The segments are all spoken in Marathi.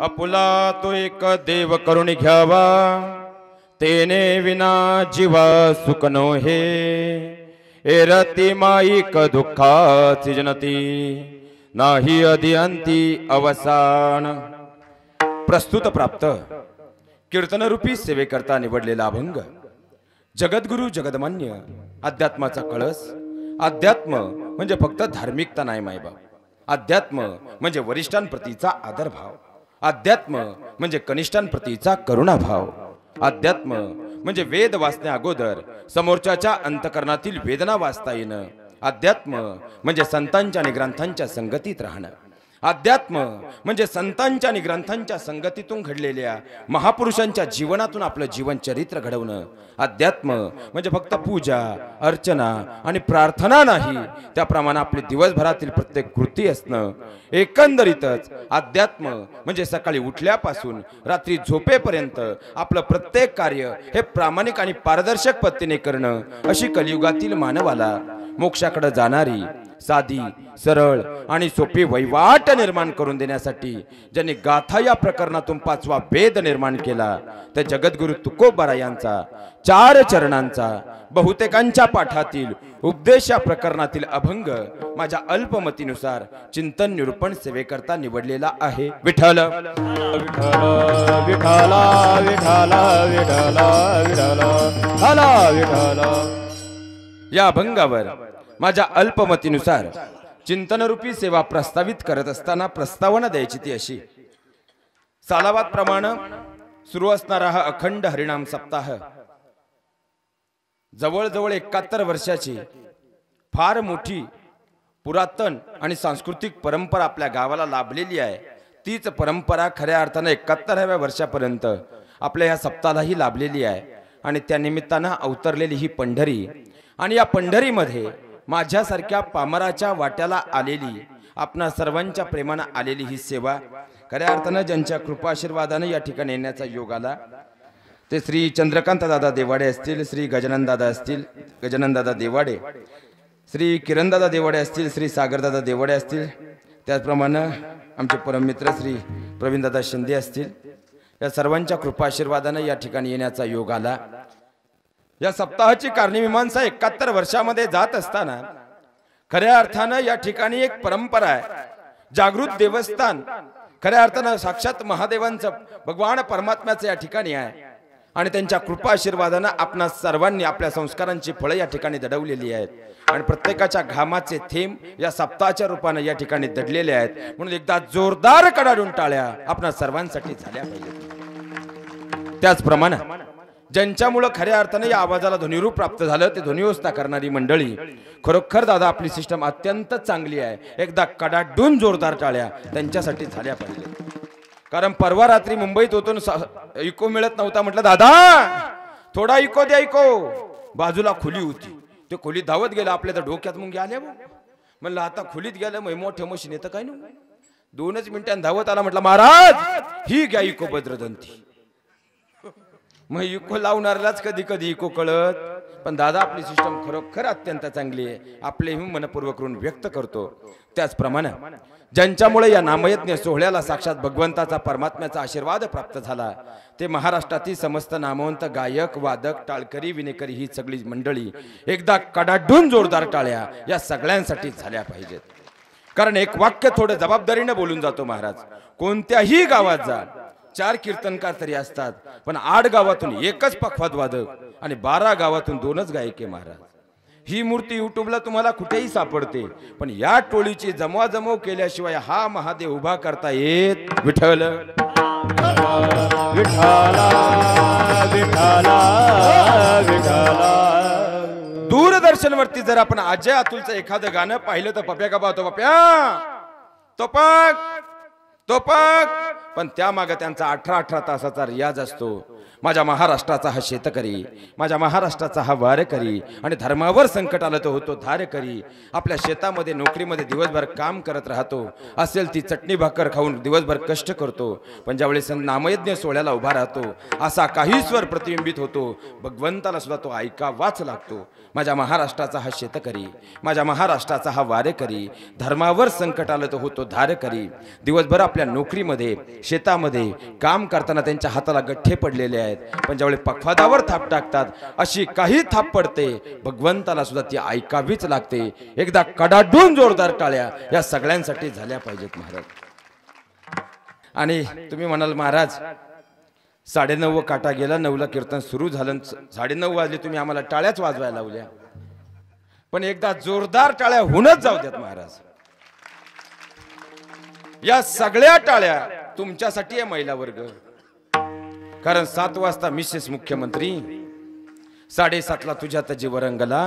आपुला तो एक देव करून घ्यावा, तेने विना जीवा सुख नो हे. एरती माईक दुःखाची जनती, नाही अधिअंती अवसान. प्रस्तुत प्राप्त कीर्तनरूपी सेवेकरता निवडलेला अभंग. जगद्गुरु जगदमान्य अध्यात्माचा कळस. अध्यात्म म्हणजे फक्त धार्मिकता नाही मायबाप. अध्यात्म म्हणजे वरिष्ठांप्रतीचा आदरभाव. अध्यात्म म्हणजे कनिष्ठांप्रतीचा करुणाभाव. अध्यात्म म्हणजे वेद वाचण्या अगोदर समोरच्याच्या अंतकरणातील वेदना वाचता येणं. अध्यात्म म्हणजे संतांच्या आणि ग्रंथांच्या संगतीत राहणं. अध्यात्म म्हणजे संतांच्या आणि ग्रंथांच्या संगतीतून घडलेल्या महापुरुषांच्या जीवनातून आपलं जीवन चरित्र घडवणं. अध्यात्म म्हणजे फक्त पूजा अर्चना आणि प्रार्थना नाही, त्याप्रमाणे आपली दिवसभरातील प्रत्येक कृती असणं. एकंदरीतच अध्यात्म म्हणजे सकाळी उठल्यापासून रात्री झोपेपर्यंत आपलं प्रत्येक कार्य हे प्रामाणिक आणि पारदर्शक पद्धतीने करणं. अशी कलियुगातील मानवाला मोक्षाकडे जाणारी साधी सरळ आणि सोपी वैवाट निर्माण करून देण्यासाठी ज्यांनी गाथा या प्रकरणातून 5वा वेद निर्माण केला, त्या जगद्गुरु तुकोबारा यांचा 4 चरणांचा बहुतेकांच्या पाठातील उपदेश या प्रकरणातील अभंग माझ्या अल्पमतीनुसार चिंतन निरूपण सेवेकरता निवडलेला आहे. विठ्ठल विठ्ठल विठ्ठला विठ्ठला विठ्ठला विठ्ठला विठ्ठला. या अभंगावर माझ्या अल्पमतीनुसार चिंतनरूपी सेवा प्रस्तावित करत असताना प्रस्तावना द्यायची ती अशी. सालावाद प्रमाणे सुरू असणारा हा अखंड हरिनाम सप्ताह जवळजवळ 71 वर्षाची फार मोठी पुरातन आणि सांस्कृतिक परंपरा आपल्या गावाला लाभलेली आहे. तीच परंपरा खऱ्या अर्थाने 71व्या वर्षापर्यंत आपल्या या सप्ताहालाही लाभलेली आहे. आणि त्या निमित्तानं अवतरलेली ही पंढरी आणि या पंढरीमध्ये माझ्यासारख्या पामराच्या वाट्याला आलेली आपणा सर्वांच्या प्रेमानं आलेली ही सेवा खऱ्या अर्थानं ज्यांच्या कृपाशीर्वादाने या ठिकाणी येण्याचा योग आला ते श्री चंद्रकांत दादा देवाडे असतील, श्री गजानन दादा असतील, गजानन दादा देवाडे, श्री किरण दादा देवाडे असतील, श्री सागर दादा देवाडे असतील, त्याचप्रमाणे आमचे परममित्र श्री प्रवीण दादा शिंदे असतील. या सर्वांच्या कृपाशीर्वादाने या ठिकाणी येण्याचा योग आला. या सप्ताहाची कारणीमीमांसा 71 वर्षामध्ये जात असताना खऱ्या अर्थानं या ठिकाणी एक परंपरा आहे. जागृत देवस्थान खऱ्या अर्थानं साक्षात महादेवांचं भगवान परमात्म्याचं या ठिकाणी आहे. आणि त्यांच्या कृपा आशीर्वादानं आपणा सर्वांनी आपल्या संस्कारांची फळं या ठिकाणी दडवलेली आहेत. आणि प्रत्येकाच्या घामाचे थेंब या सप्ताहाच्या रूपाने या ठिकाणी दडलेले आहेत. म्हणून एकदा जोरदार कडाडून टाळ्या आपणा सर्वांसाठी झाल्या पाहिजेत. त्याचप्रमाणे ज्यांच्यामुळे खऱ्या अर्थाने या आवाजाला ध्वनिरूप प्राप्त झालं ते ध्वनिव्यवस्था करणारी मंडळी, खरोखर दादा आपली सिस्टम अत्यंत चांगली आहे. एकदा कडाडून जोरदार टाळ्या त्यांच्यासाठी झाल्या पाहिजे. कारण परवा रात्री मुंबईत होतो, इको मिळत नव्हता. म्हटलं दादा थोडा इको द्या. इको बाजूला खोली होती, ते खोलीत धावत गेलं. आपल्या तर डोक्यात मुंग्या आल्या. म्हणलं आता खोलीत गेलं मग मोठ्या मशीन येतं काय नाही. 2च मिनिटांनी धावत आला. म्हटलं महाराज ही घ्या इको भद्रदंती. मग इको लावणाऱ्यालाच कधी कधी इको कळत. पण दादा आपली सिस्टम खरोखर अत्यंत चांगली आहे. आपले मनपूर्वक ऋण व्यक्त करतो. त्याचप्रमाणे ज्यांच्यामुळे या नामयज्ञ सोहळ्याला साक्षात भगवंताचा परमात्म्याचा आशीर्वाद प्राप्त झाला ते महाराष्ट्रातील समस्त नामवंत गायक वादक टाळकरी विनेकरी ही सगळी मंडळी एकदा कडाडून जोरदार टाळ्या या सगळ्यांसाठी झाल्या पाहिजेत. कारण एक वाक्य थोडं जबाबदारीने बोलून जातो महाराज. कोणत्याही गावात जा 4 कीर्तनकार तरी असतात, पण 8 गावातून एकच पखवाद वादक आणि 12 गावातून 2च गायके महाराज. ही मूर्ती युट्यूबला तुम्हाला कुठेही सापडते, पण या टोळीची जमवाजमव केल्याशिवाय हा महादेव उभा करता येत. विठ्ठल विठ्ठला विठ्ठला विठ्ठला. दूरदर्शनवरती जर आपण अजय अतुलचं एखादं गाणं पाहिलं तर पप्या का पाहतो, पप्या तोपक तोपक. पण त्यामागे त्यांचा 18 तासाचा रियाज असतो. माझ्या महाराष्ट्राचा हा शेतकरी, माझ्या महाराष्ट्राचा हा वारकरी आणि धर्मावर संकट आलं तर होतो धारकरी. आपल्या शेतामध्ये नोकरीमध्ये दिवसभर काम करत राहतो. असेल ती चटणी भाकर खाऊन दिवसभर कष्ट करतो. पण ज्यावेळेस नामयज्ञ सोहळ्याला उभा राहतो असा काही स्वर प्रतिबिंबित होतो. भगवंताला सुद्धा तो ऐकावाच लागतो. माझ्या महाराष्ट्राचा हा शेतकरी, माझ्या महाराष्ट्राचा हा वारकरी, धर्मावर संकट आलं तर होतो धारकरी. दिवसभर आपल्या नोकरीमध्ये शेतामध्ये काम करताना त्यांच्या हाताला गठ्ठे पडलेले आहेत, पण ज्यावेळी पखवादावर थाप टाकतात अशी काही थाप पडते, भगवंताला सुद्धा ती ऐकावीच लागते. एकदा कडाडून जोरदार टाळ्या या सगळ्यांसाठी झाल्या पाहिजेत महाराज. आणि तुम्ही म्हणाल महाराज 9:30 काटा गेला, 9ला कीर्तन सुरू झालं, 9:30 वाजले, तुम्ही आम्हाला टाळ्याच वाजवायला लावल्या. पण एकदा जोरदार टाळ्या होऊनच जाऊ द्यात महाराज. या सगळ्या टाळ्या तुमच्यासाठी आहे महिला वर्ग. कारण 7 वाजता मिसेस मुख्यमंत्री, 7:30ला तुझ्या तजी रंगला,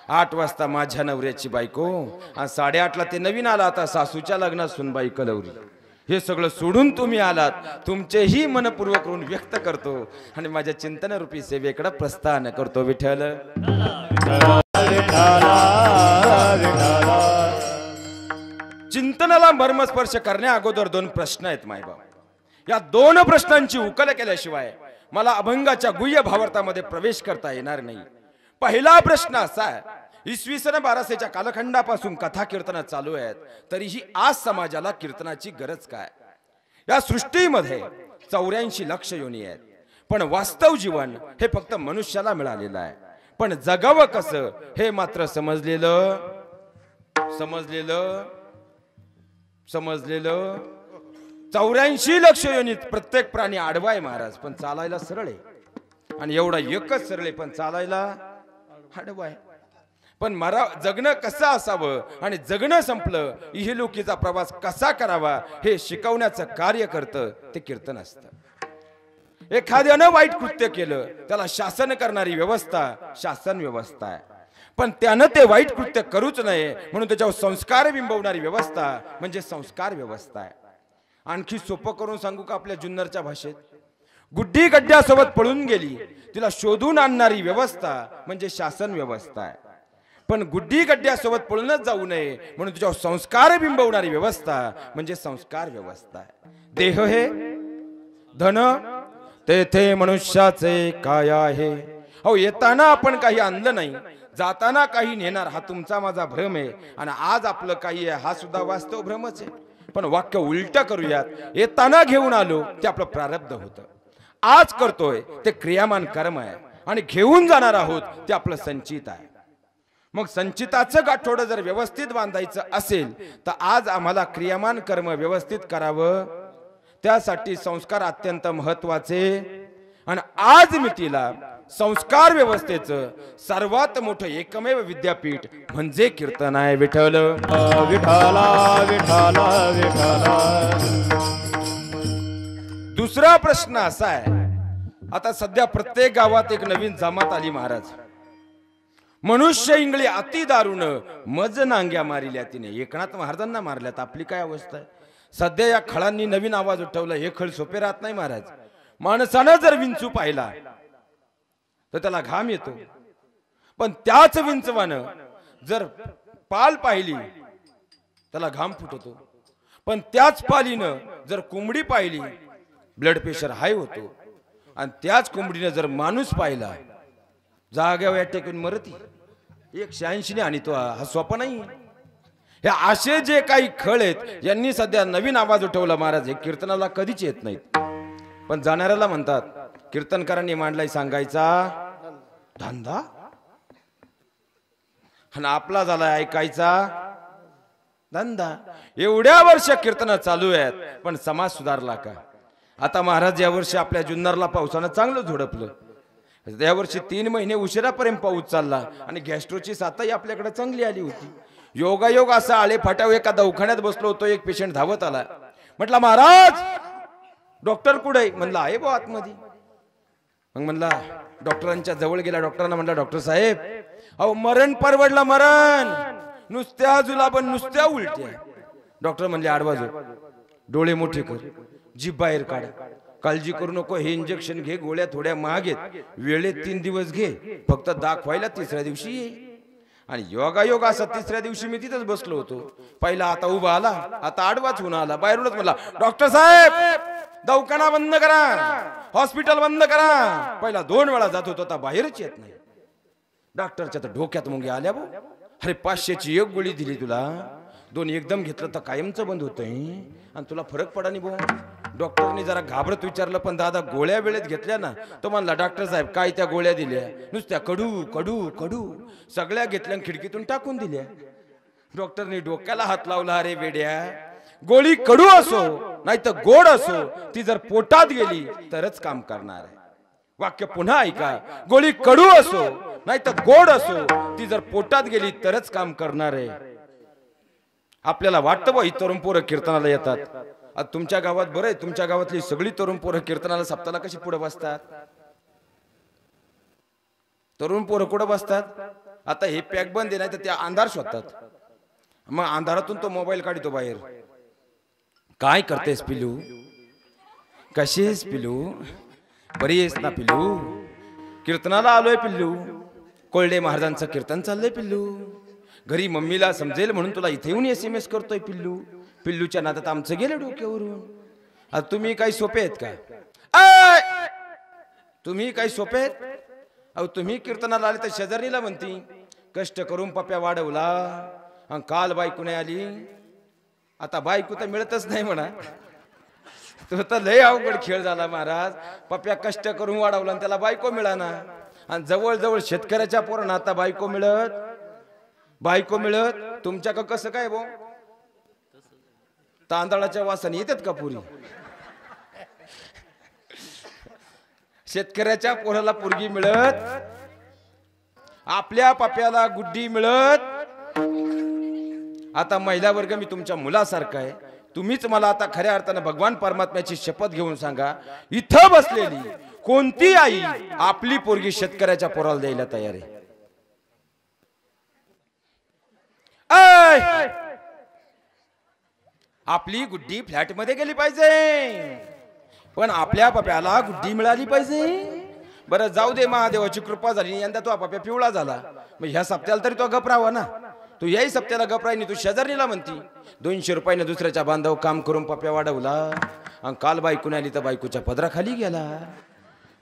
8 वाजता माझ्या नवऱ्याची बायको, आणि 8:30ला ते नवीन आला आता सासूच्या लग्नात सुनबाई कलवरी. हे सगळं सोडून तुम्ही आलात. तुमचेही मनपूर्वक करून व्यक्त करतो आणि माझ्या चिंतन रूपी सेवेकडे प्रस्थान करतो. विठ्ठल चिंतनाला मर्मस्पर्श करण्या अगोदर 2 प्रश्न आहेत मायबाप. या 2 प्रश्नांची उकल केल्याशिवाय मला अभंगाच्या गुह्य भावार्थामध्ये प्रवेश करता येणार नाही. पहिला प्रश्न असा आहे, इसवी सन 1200च्या कालखंडापासून कथा कीर्तन चालू आहेत, तरीही आज समाजाला कीर्तनाची गरज काय? या सृष्टीमध्ये 84 लक्ष योनी आहेत, पण वास्तव जीवन हे फक्त मनुष्याला मिळालेलं आहे. पण जगावं कसं हे मात्र समजलेलं 84 लक्ष योनीत प्रत्येक प्राणी आडवा आहे महाराज, पण चालायला सरळ आहे. आणि एवढा एकच सरळ आहे, पण चालायला आडवा आहे. पण जगणं कसं असावं आणि जगणं संपलं इहलोकीचा प्रवास कसा करावा हे शिकवण्याचं कार्य करतं ते कीर्तन असतं. एखाद्यानं वाईट कृत्य केलं त्याला शासन करणारी व्यवस्था शासन व्यवस्था आहे, पण त्यानं ते वाईट कृत्य करूच नये म्हणून त्याच्यावर संस्कार बिंबवणारी व्यवस्था म्हणजे संस्कार व्यवस्था आहे. आणखी सोपं करून सांगू का आपल्या जुन्नरच्या भाषेत? गुड्डी गड्ड्यासोबत पळून गेली, तिला शोधून आणणारी व्यवस्था म्हणजे शासन व्यवस्था आहे. पण गुड्डी गड्ड्यासोबत पळूनच जाऊ नये म्हणून तुझ्यावर संस्कार बिंबवणारी व्यवस्था म्हणजे संस्कार व्यवस्था आहे. देह हे धन तेथे मनुष्याचे काय आहे. अहो, येताना आपण काही आणलं नाही, जाताना काही नेणार हा तुमचा माझा भ्रम आहे, आणि आज आपलं काही आहे हा सुद्धा वास्तव भ्रमच आहे. पण वाक्य उलट करूयात, येताना घेऊन आलो ते आपलं प्रारब्ध होतं, आज करतोय ते क्रियामान कर्म आहे, आणि घेऊन जाणार आहोत ते आपलं संचित आहे. मग संचिताचं गाठोडं जर व्यवस्थित बांधायचं असेल तर आज आम्हाला क्रियामान कर्म व्यवस्थित करावं. त्यासाठी संस्कार अत्यंत महत्वाचे, आणि आज मितीला संस्कार व्यवस्थेचं सर्वात मोठं एकमेव विद्यापीठ म्हणजे कीर्तन आहे. विठ्ठल विठ्ठला विठ्ठला विठ्ठला. दुसरा प्रश्न असा आहे, आता सध्या प्रत्येक गावात एक नवीन जमात आली महाराज. मनुष्य इंगळे अति दारुण मज नांग्या मारिल्या तिने. एकनाथ महाराजांना मारल्यात. आपली काय अवस्था आहे सध्या? या खळांनी नवीन आवाज उठवला. हे खळ सोपे राहत नाही महाराज. माणसानं जर विंचू पाहिला तर त्याला घाम येतो, पण त्याच विंचवानं जर पाल पाहिली त्याला घाम फुटतो. पण त्याच पालीनं जर कोंबडी पाहिली ब्लड प्रेशर हाय होतो, आणि त्याच कोंबडीनं जर माणूस पाहिला जाग्यावर टेकून मरती. 180 ने. आणि तो हा सोपा नाही. हे असे जे काही खळ आहेत यांनी सध्या नवीन आवाज उठवला महाराज. हे कीर्तनाला कधीच येत नाहीत, पण जाणाऱ्याला म्हणतात कीर्तनकारांनी मांडलाय सांगायचा धंदा, आणि आपला झाला ऐकायचा धंदा. एवढ्या वर्ष कीर्तन चालू आहेत, पण समाज सुधारला का? आता महाराज या वर्षी आपल्या जुन्नरला पावसानं चांगलं झोडपलं. या वर्षी 3 महिने उशिरापर्यंत पाऊस चालला, आणि गॅस्ट्रोची साथही आपल्याकडे चांगली आली होती. योगायोग असा आळे फाट्यावर एका दवाखान्यात बसलो होतो, एक पेशंट धावत आला. म्हटलं महाराज डॉक्टर कुठे? म्हणला आहे बा आतमध्ये. मग म्हणला डॉक्टरांच्या जवळ गेला. डॉक्टरांना म्हणला डॉक्टर साहेब अहो मरण परवडला, मरण नुसत्या जुलाबन नुसत्या उलट्या. डॉक्टर म्हणले आडवा झोप, डोळे मोठे कर, जीभ बाहेर काढ, काळजी करू नको, हे इंजेक्शन घे, गोळ्या थोड्या महाग आहेत, वेळेत 3 दिवस घे, फक्त दाखवायला 3ऱ्या दिवशी ये. आणि योगायोग असा 3ऱ्या दिवशी मी तिथंच बसलो होतो. पहिला आता उभा आला, आता आडवाच होऊन आला. बाहेरूनच म्हणला डॉक्टर साहेब दवाखाना बंद करा, हॉस्पिटल बंद करा. पहिला 2 वेळा जात होता, आता बाहेरच येत नाही. डॉक्टरच्या तर डोक्यात मुंग्या आल्या भाऊ. अरे 500ची एक गोळी दिली तुला, दोन एकदम घेतलं तर कायमचं बंद होतंय आणि तुला फरक पडा नाही भाऊ. डॉक्टरनी जरा घाबरत विचारलं, पण दादा गोळ्या वेळेत घेतल्या ना? तो म्हणला, डॉक्टर साहेब काय त्या गोळ्या दिल्या? नुसत्या कडू कडू कडू सगळ्या घेतल्या आणि खिडकीतून टाकून दिल्या. डॉक्टरनी डोक्याला हात लावला, अरे वेड्या, गोळी कडू असो नाही तर गोड असो, ती जर पोटात गेली तरच काम करणार आहे. वाक्य पुन्हा ऐका, गोळी कडू असो नाही तर गोड असो, ती जर पोटात गेली तरच काम करणार आहे. आपल्याला वाटतं बा ही तरुण पोरं कीर्तनाला येतात. आता तुमच्या गावात बरं आहे, तुमच्या गावातली सगळी तरुण पोरं कीर्तनाला सप्ताला कशी पुढे बसतात? तरुण पोरं कुठे बसतात? आता हे पॅक बंद आहे, नाही तर त्या अंधार शोधतात. मग अंधारातून तो मोबाईल काढतो बाहेर. काय करतेस पिलू? कशीस पिलू? बरी आहेस ना पिलू? कीर्तनाला आलोय पिल्लू, कोल्डे महाराजांचं कीर्तन चाललंय पिल्लू. घरी मम्मीला समजेल म्हणून तुला इथे येऊन SMS करतोय पिल्लू. पिल्लूच्या नादात आमचं गेलं डोक्यावरून. आता तुम्ही काही सोपे आहेत का? तुम्ही काही सोपे आहेत? अहो तुम्ही कीर्तनाला आले तर शेजारीला म्हणती, कष्ट करून पप्या वाढवला आणि काल बायको नाही आली. आता बायको तर मिळतच नाही म्हणा. तो तर लय अवघड खेळ झाला महाराज. पप्या कष्ट करून वाढवला आणि त्याला बायको मिळाना. आणि जवळ जवळ शेतकऱ्याच्या पोरांना आता बायको मिळत. तुमच्या का कसं काय भाऊ? तांदळाच्या वासाने येतात का पुरी? शेतकऱ्याच्या पोराला पोरगी मिळत, आपल्या पप्याला गुड्डी मिळत. आता महिला वर्ग, मी तुमच्या मुलासारखा आहे. तुम्हीच मला आता खऱ्या अर्थाने भगवान परमात्म्याची शपथ घेऊन सांगा, इथं बसलेली कोणती आई आपली पोरगी शेतकऱ्याच्या पोराला द्यायला तयार आहे? आपली गुड्डी फ्लॅट मध्ये गेली पाहिजे, पण आपल्या पप्याला गुड्डी मिळाली पाहिजे. बरं जाऊ दे, महादेवाची कृपा झाली, यंदा तो पप्या पिवळा झाला. मग ह्या सप्त्याला तरी तो गपरावा ना. तू याही सप्त्याला गपरायनी तू शेजारीला म्हणती 200 रुपयाने दुसऱ्याच्या बांधव काम करून पप्या वाढवला आणि काल बायको आली तर बायकोच्या पदराखाली गेला.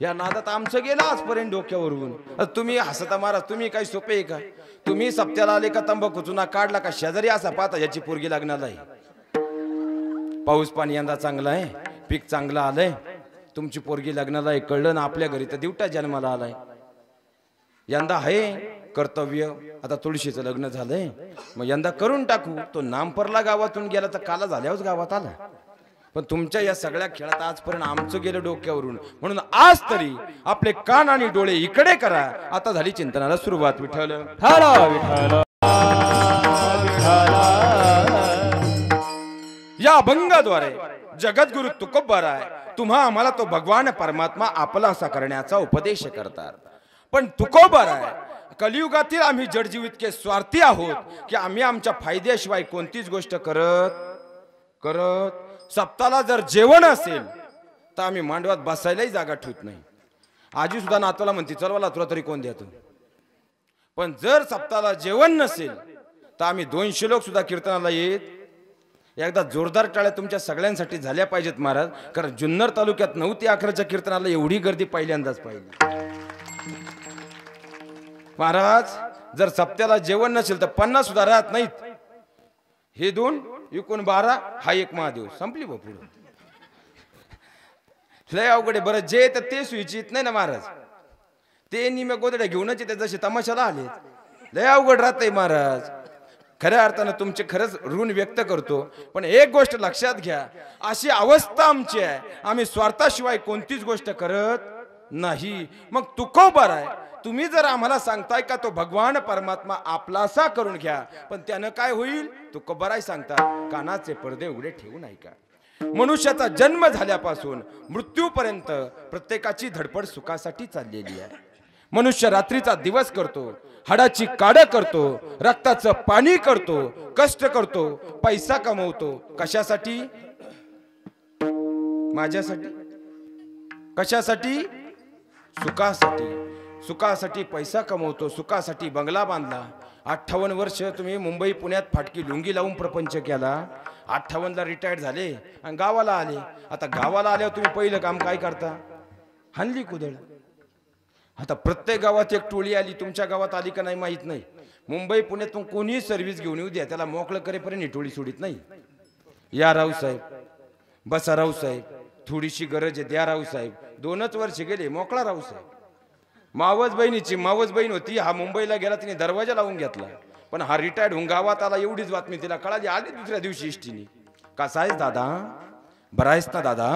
या नादात आमचं गेलं आजपर्यंत डोक्यावरून. तुम्ही हसता महाराज, तुम्ही काही सोपे आहे का? तुम्ही सप्त्याला आले का तंबाखू चुना काढला का शेजारी असा पाहता याची पोरगी लग्नाला आहे. पाऊस पाणी यंदा चांगला आहे, पीक चांगलं आलंय, तुमची पोरगी लग्नाला आहे कळलं ना. आपल्या घरी तर दिवटा जन्माला आलाय. यंदा आहे कर्तव्य. आता तुळशीचं लग्न झालंय, मग यंदा करून टाकू. तो नामपरला गावातून गेला तर काला झाल्यावर गावात आला. पण तुमच्या या सगळ्या खेळात आजपर्यंत आमचं गेलं डोक्यावरून. म्हणून आज तरी आपले कान आणि डोळे इकडे करा. आता झाली चिंतनाला सुरुवात. विठ्ठल या अभंगाद्वारे जगद्गुरु तुकोबाराय तुम्हा आम्हाला तो भगवान परमात्मा आपला असा करण्याचा उपदेश करतात. पण तुकोबाराय, कलियुगातील आम्ही जडजीव इतके स्वार्थी आहोत की आम्ही आमच्या फायद्याशिवाय कोणतीच गोष्ट करत सप्ताला जर जेवण असेल तर आम्ही मांडवात बसायलाही जागा ठेवत नाही. आजी सुद्धा नातवाला म्हणते, चलवाला तुला तरी कोण देतो. पण जर सप्ताला जेवण नसेल तर आम्ही 200 लोक सुद्धा कीर्तनाला येत. एकदा जोरदार टाळ्या तुमच्या सगळ्यांसाठी झाल्या पाहिजेत महाराज, कारण जुन्नर तालुक्यात 9 ते 11च्या कीर्तनाला एवढी गर्दी पहिल्यांदाच पाहिली. महाराज जर सप्त्याला जेवण नसेल तर 50 सुद्धा राहत नाहीत. हे 2 एकूण 12, हा एक महादेव, संपली बापू. लय अवघड. बरं जे तर ते सुइचित नाही ना महाराज, ते निम्या गोदड्या घेऊनच येते जसे तमाशाला आले. लय अवघड राहतंय महाराज. खऱ्या अर्थानं तुमचे खरंच ऋण व्यक्त करतो. पण एक गोष्ट लक्षात घ्या, अशी अवस्था आमची आहे, आम्ही स्वार्थाशिवाय कोणतीच गोष्ट करत नाही. मग तुकोबाराय, तुम्ही जर आम्हाला सांगताय का तो भगवान परमात्मा आपलासा करून घ्या, पण त्यानं काय होईल? तुकोबाराय सांगता, कानाचे पडदे उघडे ठेवू नाही का? मनुष्याचा जन्म झाल्यापासून मृत्यूपर्यंत प्रत्येकाची धडपड सुखासाठी चाललेली आहे. मनुष्य रात्रीचा दिवस करतो, हाडाची काढ करतो, रक्ताचं पाणी करतो, कष्ट करतो, पैसा कमवतो. कशासाठी? माझ्यासाठी. कशासाठी? सुखासाठी. सुखासाठी पैसा कमवतो, सुखासाठी बंगला बांधला. 58 वर्ष तुम्ही मुंबई पुण्यात फाटकी लुंगी लावून प्रपंच केला. 58ला रिटायर्ड झाले आणि गावाला आले. आता गावाला आल्यावर तुम्ही पहिलं काम काय करता? हल्ली कुदळ. आता प्रत्येक गावात एक टोळी आली, तुमच्या गावात आली का नाही माहित नाही, मुंबई पुण्यातून कोणीही सर्व्हिस घेऊन येऊ द्या, त्याला मोकळं करेपर्यंत निटोळी सोडित नाही. या रावसाहेब, बसा रावसाहेब, थोडीशी गरज आहे, द्या रावसाहेब. 2च वर्ष गेले, मोकळा रावसाहेब. मावस बहीण होती, हा मुंबईला गेला, तिने दरवाजा लावून घेतला. पण हा रिटायर्ड होऊन गावात आला, एवढीच बातमी तिला कळाली. आली दुसऱ्या दिवशी इष्टीने, कसा आहेस दादा, बरा आहेस ना दादा,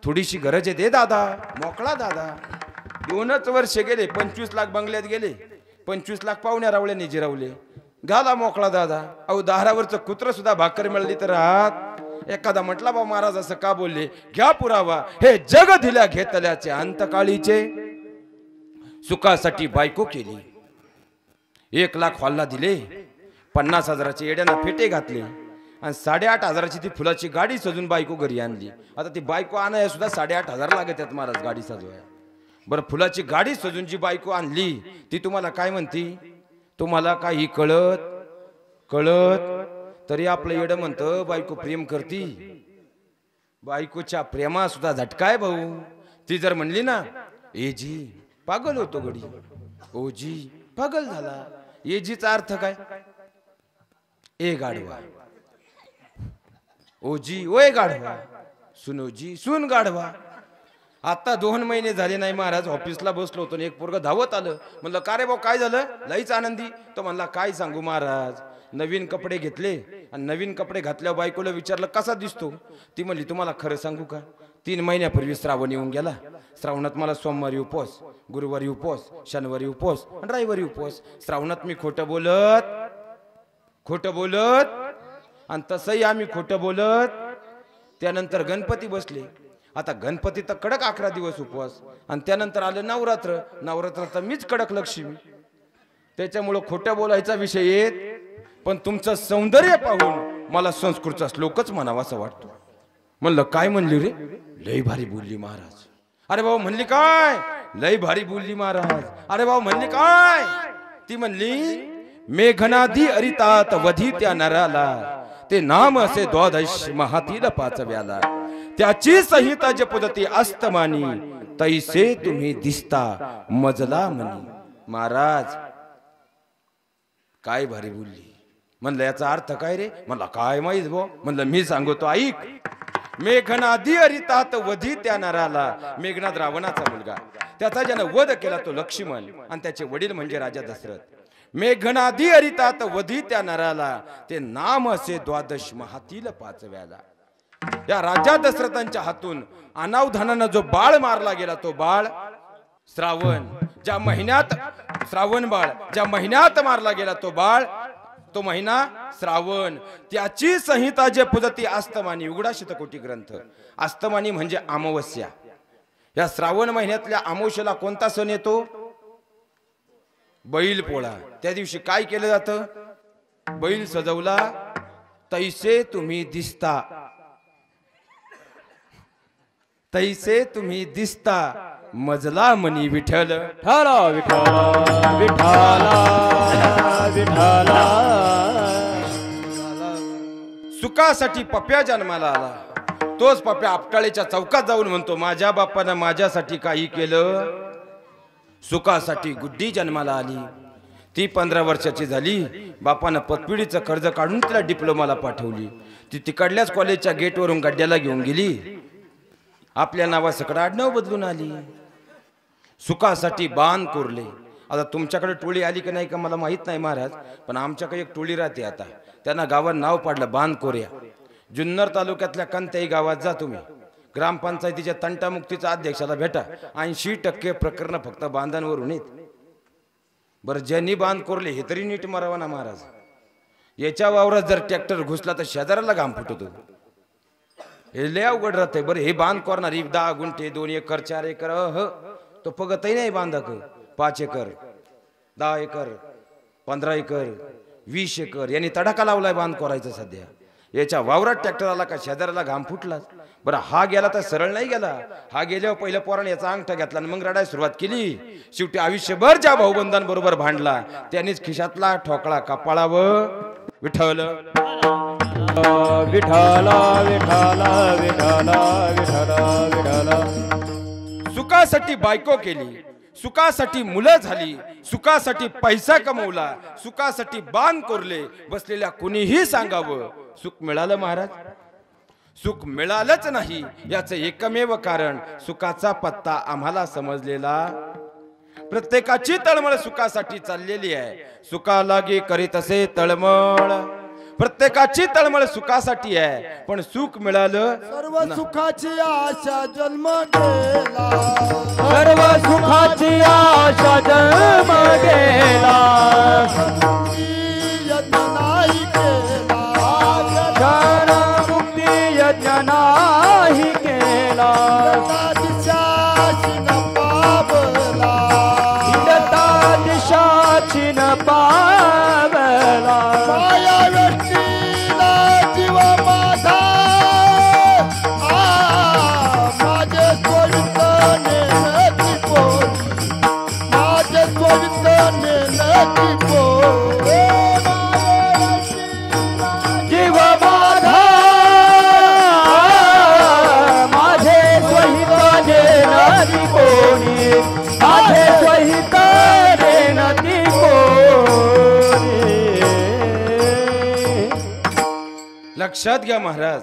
थोडीशी गरज आहे, दे दादा. मोकळा दादा. 2च वर्ष गेले, 25 लाख बंगल्यात गेले, 25 लाख पाहुण्या रावळ्याने जिरवले, झाला मोकळा दादा. अहो दारावरचं कुत्र सुद्धा भाकर मिळाली तर राहत. एखादा म्हटला बा महाराज असं का बोलले, घ्या पुरावा, हे जग दिल्या घेतल्याचे अंतकाळीचे. सुखासाठी बायको केली, 1 लाख हॉलला दिले, 50,000चे येड्याना फेटे घातले आणि 8,500ची ती फुलाची गाडी सजून बायको घरी आणली. आता ती बायको आणाय सुद्धा 8,500 लागत आहेत महाराज गाडी सजवाय. बरं, फुलाची गाडी सजून जी बायको आणली ती तुम्हाला काय म्हणती? तुम्हाला काही कळत तरी आपलं येडं म्हणतं बायको प्रेम करती. बायकोच्या प्रेमा सुद्धा झटकाय भाऊ. ती जर म्हणली ना, ए जी पागल होतो गडी, ओ जी पागल झाला. ए जीचा अर्थ काय? ए गाढवा, ओ जी ओय गाढवा, सुनो जी सुन गाढवा. आता 2 महिने झाले नाही महाराज, ऑफिसला बसलो होतो, एक पोरग धावत आलं. म्हणलं का रे भाऊ काय झालं? लईच आनंदी. तो म्हणला काय सांगू महाराज, नवीन कपडे घेतले आणि नवीन कपडे घातल्यावर बायकोला विचारलं कसा दिसतो. ती म्हणली तुम्हाला खरं सांगू का, 3 महिन्यापूर्वी श्रावण येऊन गेला. श्रावणात मला सोमवारी उपवास, गुरुवारी उपवास, शनिवारी उपवास आणि रविवारी उपवास. श्रावणात मी खोटं बोलत आणि तसंही आम्ही खोटं बोलत. त्यानंतर गणपती बसले. आता गणपती तर कडक 11 दिवस उपवास आणि त्यानंतर आलं नवरात्र तर मीच कडक लक्ष्मी. त्याच्यामुळं खोटं बोलायचा विषय येत. पण तुमचं सौंदर्य पाहून मला संस्कृतचा श्लोकच म्हणावा असं वाटतो. म्हणलं काय म्हणली रे? लई भारी बोलली महाराज. अरे भाऊ म्हणली काय? लई भारी बोलली महाराज. अरे भाऊ म्हणली काय? ती म्हणली मेघनादी अरितात वधी त्या नराला, ते नाम असे 12 महातील 5व्याला. त्याची संहिता जपदती अस्तमानी, तैसे तुम्ही दिसता मजला मनी. महाराज काय भारी बोलली. म्हणलं याचा अर्थ काय रे? म्हणला काय माहित भाऊ. म्हणलं मी सांगतो ऐक. मेघनादी अरितात वधी त्या नराला. मेघनाद रावणाचा मुलगा, त्याचा ज्यानं वध केला तो लक्ष्मण आणि त्याचे वडील म्हणजे राजा दशरथ. मेघनादी अरितात वधी त्या नराला, ते नाम असे 12 महातील 5व्याला. या राजा दशरथांच्या हातून अनावधानानं जो बाळ मारला गेला तो बाळ श्रावण. ज्या महिन्यात श्रावण बाळ ज्या महिन्यात मारला गेला तो बाळ, तो महिना श्रावण. त्याची संहिता जे पुजती अस्तमानी. उघडा शतकोटी ग्रंथ. अस्तमानी म्हणजे अमावस्या. या श्रावण महिन्यातल्या अमावस्येला कोणता सण येतो? बैल पोळा. त्या दिवशी काय केलं जातं? बैल सजवला, तैसे तुम्ही दिसता, तैसे तुम्ही दिसता मजला मनी विठ्ठल. विठ्ठला विठ्ठला विठ्ठला विठ्ठला. सुखासाठी पप्या जन्माला आला. तोच पप्या आपटाळेच्या चौकात जाऊन म्हणतो माझ्या बापानं माझ्यासाठी काही केलं. सुखासाठी गुड्डी जन्माला आली. ती 15 वर्षाची झाली. बापानं पतपिढीचं कर्ज काढून तिला डिप्लोमाला पाठवली. ती तिकडल्याच कॉलेजच्या गेटवरून गड्ड्याला घेऊन गेली. आपल्या नावासकट आडनाव बदलून आली. सुखासाठी बाण कोरले. आता तुमच्याकडे टोळी आली की नाही का मला माहित नाही महाराज, पण आमच्याकडे एक टोळी राहते. आता त्यांना गावात नाव पाडलं बाणकोऱ्या. जुन्नर तालुक्यातल्या कोणत्याही गावात जा तुम्ही, ग्रामपंचायतीच्या तंटामुक्तीचा अध्यक्षाला भेटा, 80% प्रकरण फक्त बांधांवरून येत. बरं, ज्यांनी बांध कोरले हे तरी नीट मारावा ना महाराज. याच्या वावरात जर ट्रॅक्टर घुसला तर शेजाराला घाम फुटतो. हे लय अवघड राहते. बरं, हे बांध कोरणारी 10 गुंठे 2 एकर 4 एकर तो पगतही नाही बांधक. 5 एकर 10 एकर 15 एकर 20 एकर यांनी तडाखा लावलाय बांध कोरायचा सध्या. याच्या वावरात ट्रॅक्टर आला का शेजाराला घाम फुटला. बरं, हा गेला तर सरळ नाही गेला. हा गेल्यावर पहिल्या पोराने याचा अंगठा घेतला आणि मग रडायला सुरुवात केली. शेवटी आयुष्यभर ज्या भाऊबंधांबरोबर भांडला त्यांनीच खिशातला ठोकळा कपाळावर विठ्ठल विठ्ठला विठ्ठला विठ्ठला विठ्ठला विठ्ठला. सुखासाठी बायको केली, सुखासाठी मुलं झाली, सुखासाठी पैसा कमवला, सुखासाठी बाण कोरले बसलेल्या कुणीही सांगावं सुख मिळालं महाराज? सुख मिळालंच नाही याचं एकमेव कारण सुखाचा पत्ता आम्हाला समजलेला. प्रत्येकाची तळमळ सुखासाठी चाललेली आहे. सुखालागी करीत असे तळमळ, प्रत्येकाची तळमळ सुखासाठी आहे, पण सुख मिळालं सर्व सुखाची आशा जन्म गेला, सर्व सुखाची आशा जन्म गेला, यज्ञ नाही केला, ज्ञान मुक्ती यज्ञ नाही केला, दिशाची न पावला, हिंडता दिशाची न पावला, माया व्यक्तीला जीव माझा, माझे सोवित नेनती पोरी, माझे सोवित नेनती पोरी, जीव माझा माझे स्वहित देणारी कोणी, माझे स्वहित देणारी कोणी. लक्षात घ्या महाराज,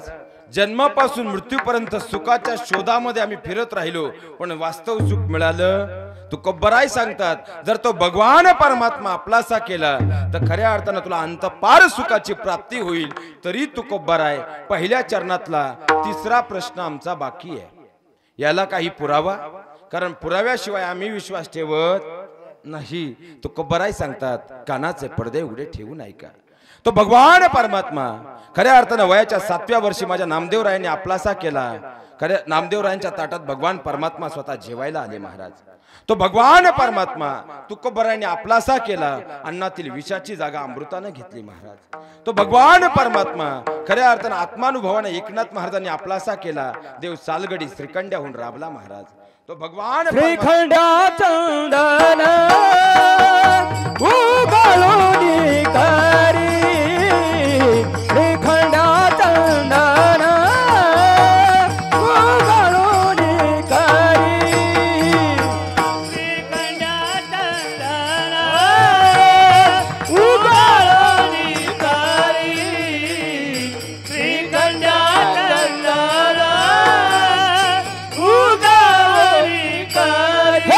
जन्मापासून मृत्यूपर्यंत सुखाच्या शोधामध्ये आम्ही फिरत राहिलो, पण वास्तव सुख मिळालं? तुकोबराय सांगतात, जर तो भगवान परमात्मा आपलासा केला तर खऱ्या अर्थानं तुला अंतपार सुखाची प्राप्ती होईल. तरी तुकोबराय पहिल्या चरणातला तिसरा प्रश्न आमचा बाकी आहे. याला काही पुरावा? कारण पुराव्याशिवाय आम्ही विश्वास ठेवत नाही. तुकोबराय सांगतात, कानाचे पडदे उघडे ठेवू नाही का? तो भगवान परमात्मा खऱ्या अर्थानं वयाच्या 7व्या वर्षी माझ्या नामदेवरायांनी आपलासा केला. खऱ्या नामदेवरायांच्या ताटात भगवान परमात्मा स्वतः जेवायला आले महाराज. तो भगवान परमात्मा तुकोबरायांनी आपलासा केला, अन्नातील विषाची जागा अमृताने घेतली महाराज. तो भगवान परमात्मा खऱ्या अर्थानं आत्मानुभवाने एकनाथ महाराजांनी आपलासा केला. देव सालगडी श्रीखंड्याहून राबला महाराज. तो भगवान श्रीखंडा चंदन उगाळूनी करी, श्रीखंडा चंदन उगाळूनी करी, श्रीखंडा चंदन उगाळूनी करी, श्रीखंडा चंदन उगाळूनी करी.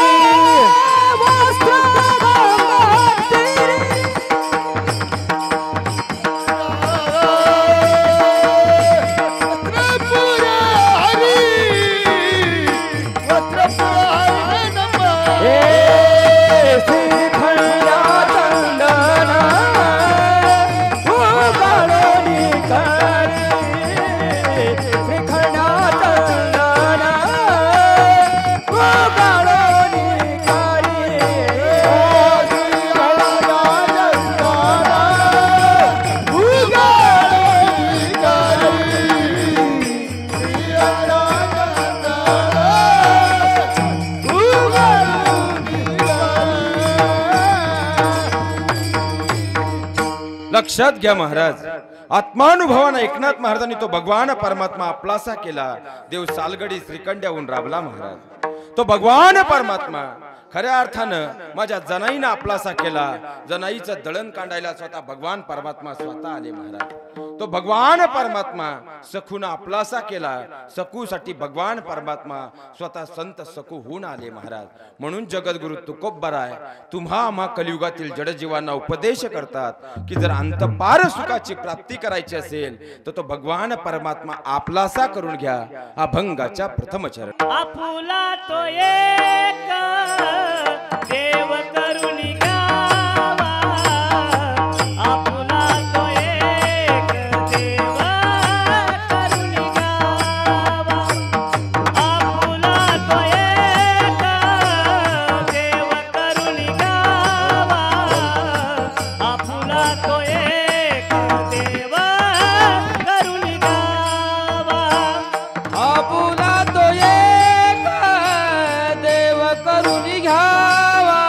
लक्षात घ्या महाराज, आत्मानुभवाने एकनाथ महाराजांनी तो भगवान परमात्मा आपलासा केला. देव सालगडी श्रीखंड्याहून राबला महाराज. तो भगवान परमात्मा खऱ्या अर्थानं माझ्या जनाईनं आपलासा केला. जनाईचं दळण काढायला स्वतः भगवान परमात्मा स्वतः आले महाराज. तो भगवान परमात्मा सखूनं आपलासा केला. सखूसाठी भगवान परमात्मा स्वतः संत सखू होऊन आले महाराज. म्हणून जगद्गुरु तुकोबराय तुम्हा आम्हा कलियुगातील जडजीवांना उपदेश करतात की जर अंतपार सुखाची प्राप्ती करायची असेल तर तो भगवान परमात्मा आपलासा करून घ्या. अभंगाच्या प्रथम चरण. आपुला तो एक देव करुणी गावा, आपुला तो एक देव करुणी गावा, आपुला तो एक देव करुणी गावा, आपुला तो एक देव करुणी गावा, आपुला तो एक देव करुणी घ्यावा,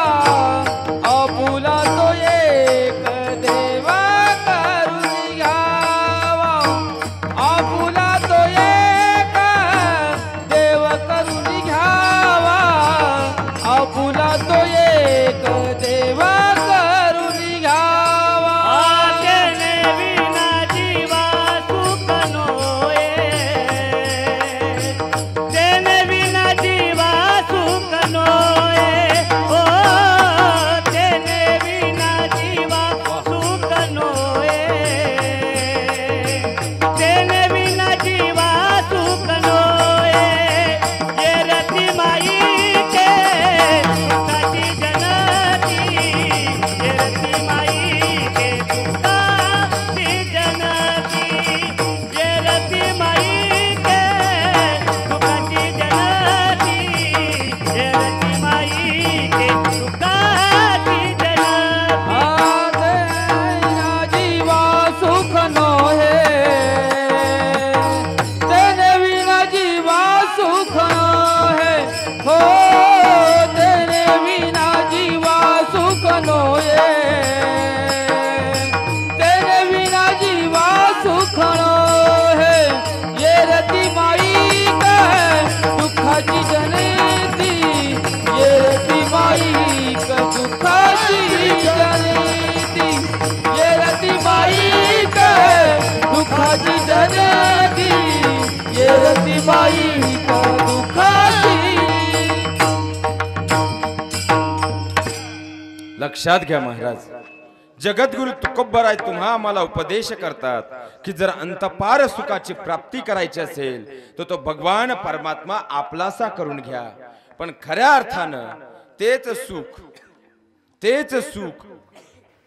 लक्षात घ्या महाराज, जगद्गुरु तुकोबराय तुम्हा आम्हाला उपदेश करतात की जर अंतपार सुखाची प्राप्ती करायची असेल तर तो भगवान परमात्मा आपलासा करून घ्या. पण खऱ्या अर्थानं तेच सुख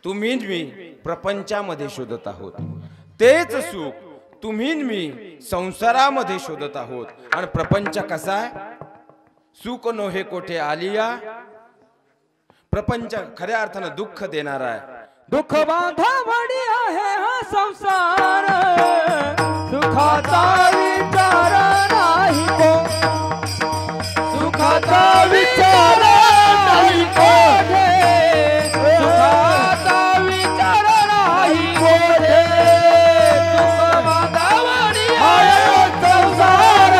तुम्ही मी प्रपंचामध्ये शोधत आहोत. तेच सुख तुम्ही मी संसारामध्ये शोधत आहोत. आणि प्रपंच कसा आहे? सुख नोहे कोठे आलिया. प्रपंच खऱ्या अर्थानं दुःख देणारा आहे. दुःख बांधावडी आहे हा संसार, सुखाचा विचार नाही को, सुखाचा विचार नाही कोठे, सुखाचा विचार नाही कोठे. दुःख बांधावडी आहे संसार,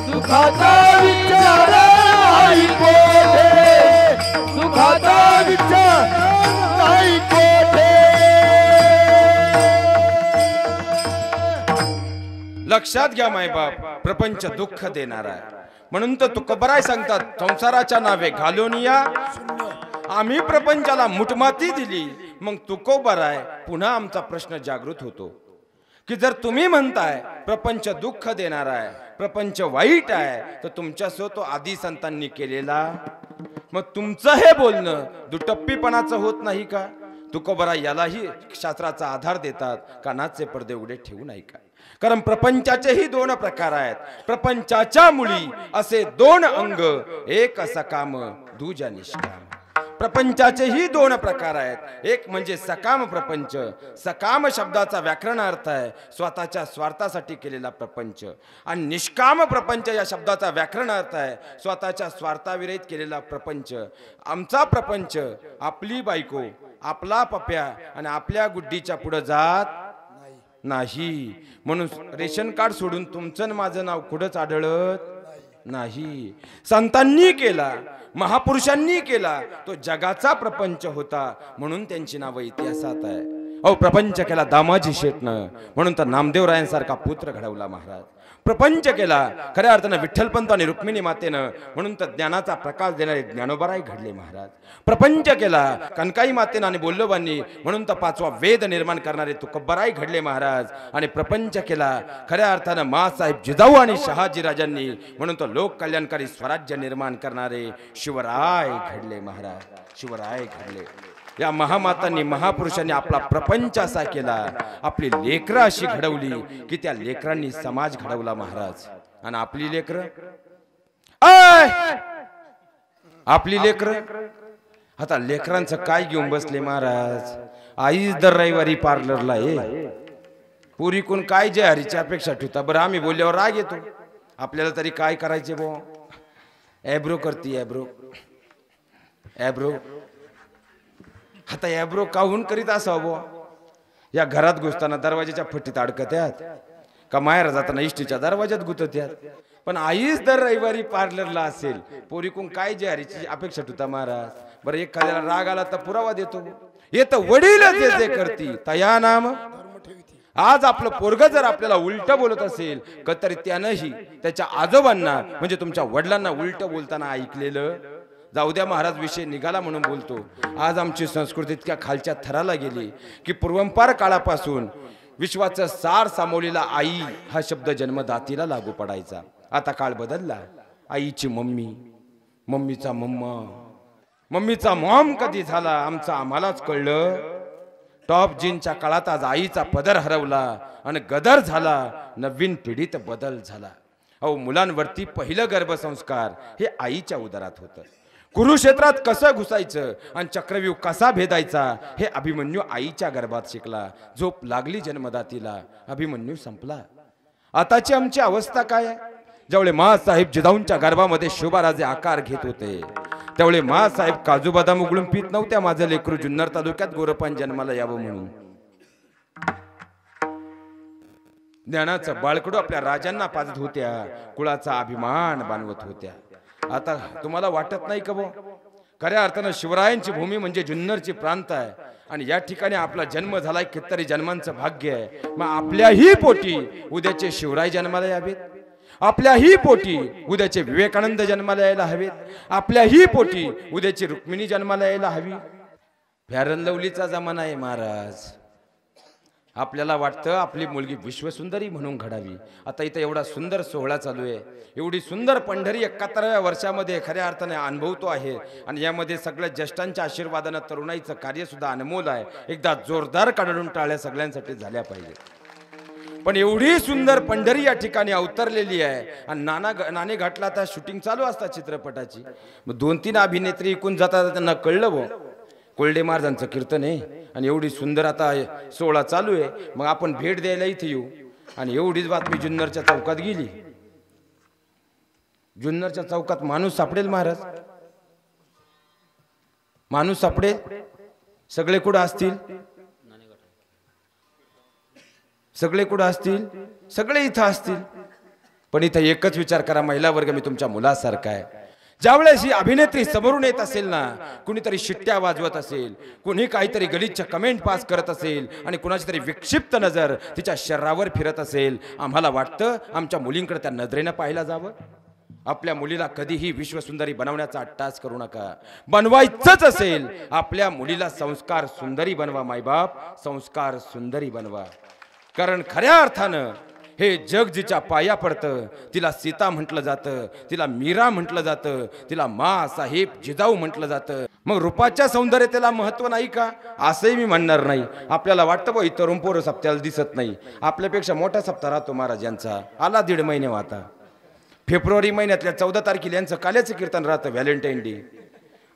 सुखाचा विचार नाही कोठे, सुखाचा विचार नाही कोठे. लक्षात घ्या मायबाप, प्रपंच दुःख देणारा आहे. म्हणून तर तुकोबराय सांगतात, संसाराच्या नावे घालून या. आम्ही प्रपंचाला मुठमाती दिली. मग तुकोबराय पुन्हा आमचा प्रश्न जागृत होतो की जर तुम्ही म्हणताय प्रपंच दुःख देणारा आहे, प्रपंच वाईट आहे, तर तुमच्यासह तो आदी संतांनी केलेला, मग तुमचं हे बोलणं दुटप्पीपणाचं होत नाही का? तुकोबराय यालाही शास्त्राचा आधार देतात. कानाचे पडदे उघडे ठेवू नाही का? कारण प्रपंचाचेही दोन प्रकार आहेत. प्रपंचाच्या मुळी असे दोन अंग, एक सकाम दुजा निष्काम. प्रपंचाचेही दोन प्रकार आहेत. एक म्हणजे सकाम प्रपंच. सकाम शब्दाचा व्याकरण अर्थ आहे स्वतःच्या स्वार्थासाठी केलेला प्रपंच. आणि निष्काम प्रपंच या शब्दाचा व्याकरण अर्थ आहे स्वतःच्या स्वार्थाविरहित केलेला प्रपंच. आमचा प्रपंच आपली बायको, आपला पप्या आणि आपल्या गुड्डीच्या पुढे जात नाही. म्हणून रेशन कार्ड सोडून तुमचं माझं नाव कुठंच आढळत नाही. संतांनी केला, महापुरुषांनी केला, तो जगाचा प्रपंच होता. म्हणून त्यांची नावं इतिहासात आहे. अहो, प्रपंच केला दामाजी शेटनं, म्हणून तर नामदेवरायांसारखा पुत्र घडवला महाराज. प्रपंच केला खऱ्या अर्थानं विठ्ठलपंत आणि रुक्मिणी मातेनं, म्हणून तर ज्ञानाचा प्रकाश देणारे ज्ञानोबाराय घडले महाराज. प्रपंच केला कनकाई मातेनं आणि बोल्लोबांनी, म्हणून तर पाचवा वेद निर्माण करणारे तुकोबराय घडले महाराज. आणि प्रपंच केला खऱ्या अर्थानं मासाहेब जिजाऊ आणि शहाजी राजांनी, म्हणून तो लोक कल्याणकारी स्वराज्य निर्माण करणारे शिवराय घडले महाराज. शिवराय घडले. या महामातांनी, महापुरुषांनी आपला प्रपंच असा केला, आपली लेकरं अशी घडवली की त्या लेकरांनी समाज घडवला महाराज. आणि आपली लेकरं, आपली लेकरं आता लेकरांचं काय घेऊन बसले महाराज? आईच दर रविवारी पार्लरला आहे. पुरी कोण काय जे हरीची अपेक्षा ठेवता? बरं, आम्ही बोलल्यावर राग येतो. आपल्याला तरी काय करायचे बो? ॲब्रो करते, ॲब्रो. आता ॲब्रो काहून करीत असावं बो? या घरात घुसताना दरवाजाच्या फटीत अडकत आहेत का माहेर जाताना इष्टीच्या दरवाजात गुतत आहेत? पण आईच दर रविवारी पार्लरला असेल, पोरीकून काय जे हरीची अपेक्षा ठेवता महाराज? बरं, एखाद्याला राग आला तर पुरावा देतो. येतं वडीलच जे करती तया नाम. आज आपलं पोरग जर आपल्याला उलट बोलत असेल का, तरी त्यानंही त्याच्या आजोबांना म्हणजे तुमच्या वडिलांना उलट बोलताना ऐकलेलं. जाऊ द्या महाराज, विषय निघाला म्हणून बोलतो. आज आमची संस्कृती इतक्या खालच्या थराला गेली की पूर्वंपार काळापासून विश्वाचं सार सामावलेला आई हा शब्द जन्मदातीला लागू पडायचा. आता काळ बदलला. आईची मम्मी, मम्मीचा मम्मा, मम्मीचा मॉम कधी झाला आमचं आम्हालाच कळलं. टॉप जीनच्या काळात आज आईचा पदर हरवला आणि गदर झाला. नवीन पिढीत बदल झाला. अहो, मुलांवरती पहिलं गर्भसंस्कार हे आईच्या उदरात होतं. कुरुक्षेत्रात कसं घुसायचं आणि चक्रव्यूह कसा भेदायचा हे अभिमन्यू आईच्या गर्भात शिकला. झोप लागली जन्मदातीला, अभिमन्यू संपला. आताची आमची अवस्था काय आहे? ज्यावेळी मासाहेब जिजाऊंच्या गर्भामध्ये शोभाराजे आकार घेत होते, त्यावेळी मासाहेब काजू बदाम उघडून पित नव्हत्या. माझं लेकरू जुन्नर तालुक्यात गोरपान जन्माला यावं म्हणून. ज्ञानाचं बाळकडू आपल्या राजांना पाजत होत्या, कुळाचा अभिमान बांधवत होत्या. आता तुम्हाला वाटत नाही का बो, खऱ्या अर्थानं शिवरायांची भूमी म्हणजे जुन्नरची प्रांत आहे आणि या ठिकाणी आपला जन्म झालाय. कितीतरी जन्मांचं भाग्य आहे. मग आपल्याही पोटी उद्याचे शिवराय जन्माला यावेत. आपल्याही पोटी उद्याचे विवेकानंद जन्माला यायला हवेत, आपल्याही पोटी उद्याची रुक्मिणी जन्माला यायला हवी. फॅरन लवलीचा जमाना आहे महाराज. आपल्याला वाटतं आपली मुलगी विश्वसुंदरी म्हणून घडावी. आता इथं एवढा सुंदर सोहळा चालू आहे, एवढी सुंदर पंढरी 71व्या वर्षामध्ये खऱ्या अर्थाने अनुभवतो आहे. आणि यामध्ये सगळ्या ज्येष्ठांच्या आशीर्वादानं तरुणाईचं कार्य सुद्धा अनमोल आहे. एकदा जोरदार काढून टाळ्या सगळ्यांसाठी झाल्या पाहिजे. पण एवढी सुंदर पंढरी या ठिकाणी अवतरलेली आहे. आणि नाणे घाटला आता शूटिंग चालू असतात चित्रपटाची. मग 2-3 अभिनेत्री इकून जातात, त्यांना कळलं बो कोल्डे महाराजांचं कीर्तन आहे आणि एवढी सुंदर आता सोहळा चालू आहे, मग आपण भेट द्यायला इथे येऊ. आणि एवढीच बातमी जुन्नरच्या चौकात गेली. जुन्नरच्या चौकात माणूस सापडेल महाराज, माणूस सापडेल. सगळे कुठं असतील, सगळे कुठं असतील, सगळे इथं असतील. पण इथं एकच विचार करा, महिला वर्ग मी तुमच्या मुलासारखा आहे. ज्यावेळेस ही अभिनेत्री समोरून येत असेल ना, कुणीतरी शिट्ट्या वाजवत असेल, कुणी काहीतरी गलिच्छ कमेंट पास करत असेल आणि कुणाची तरी विक्षिप्त नजर तिच्या शरीरावर फिरत असेल, आम्हाला वाटतं आमच्या मुलींकडे त्या नजरेनं पाहायला जावं. आपल्या मुलीला कधीही विश्वसुंदरी बनवण्याचा अट्टास करू नका. बनवायचंच असेल आपल्या मुलीला संस्कार सुंदरी बनवा. मायबाप, संस्कार सुंदरी बनवा. कारण खऱ्या अर्थानं हे जग जिच्या पाया पडतं तिला सीता म्हटलं जातं, तिला मीरा म्हटलं जातं, तिला मा साहेब जिजाऊ म्हटलं जातं. मग रूपाच्या सौंदर्यतेला महत्व नाही का? असंही मी म्हणणार नाही. आपल्याला वाटतं बा तरुण पोरं सप्त्याला दिसत नाही, आपल्यापेक्षा मोठा सप्ताह राहतो महाराज यांचा. आला 1.5 महिने आता. फेब्रुवारी महिन्यातल्या 14 तारखेला यांचं काल्याचं कीर्तन राहतं, व्हॅलेंटाईन डे.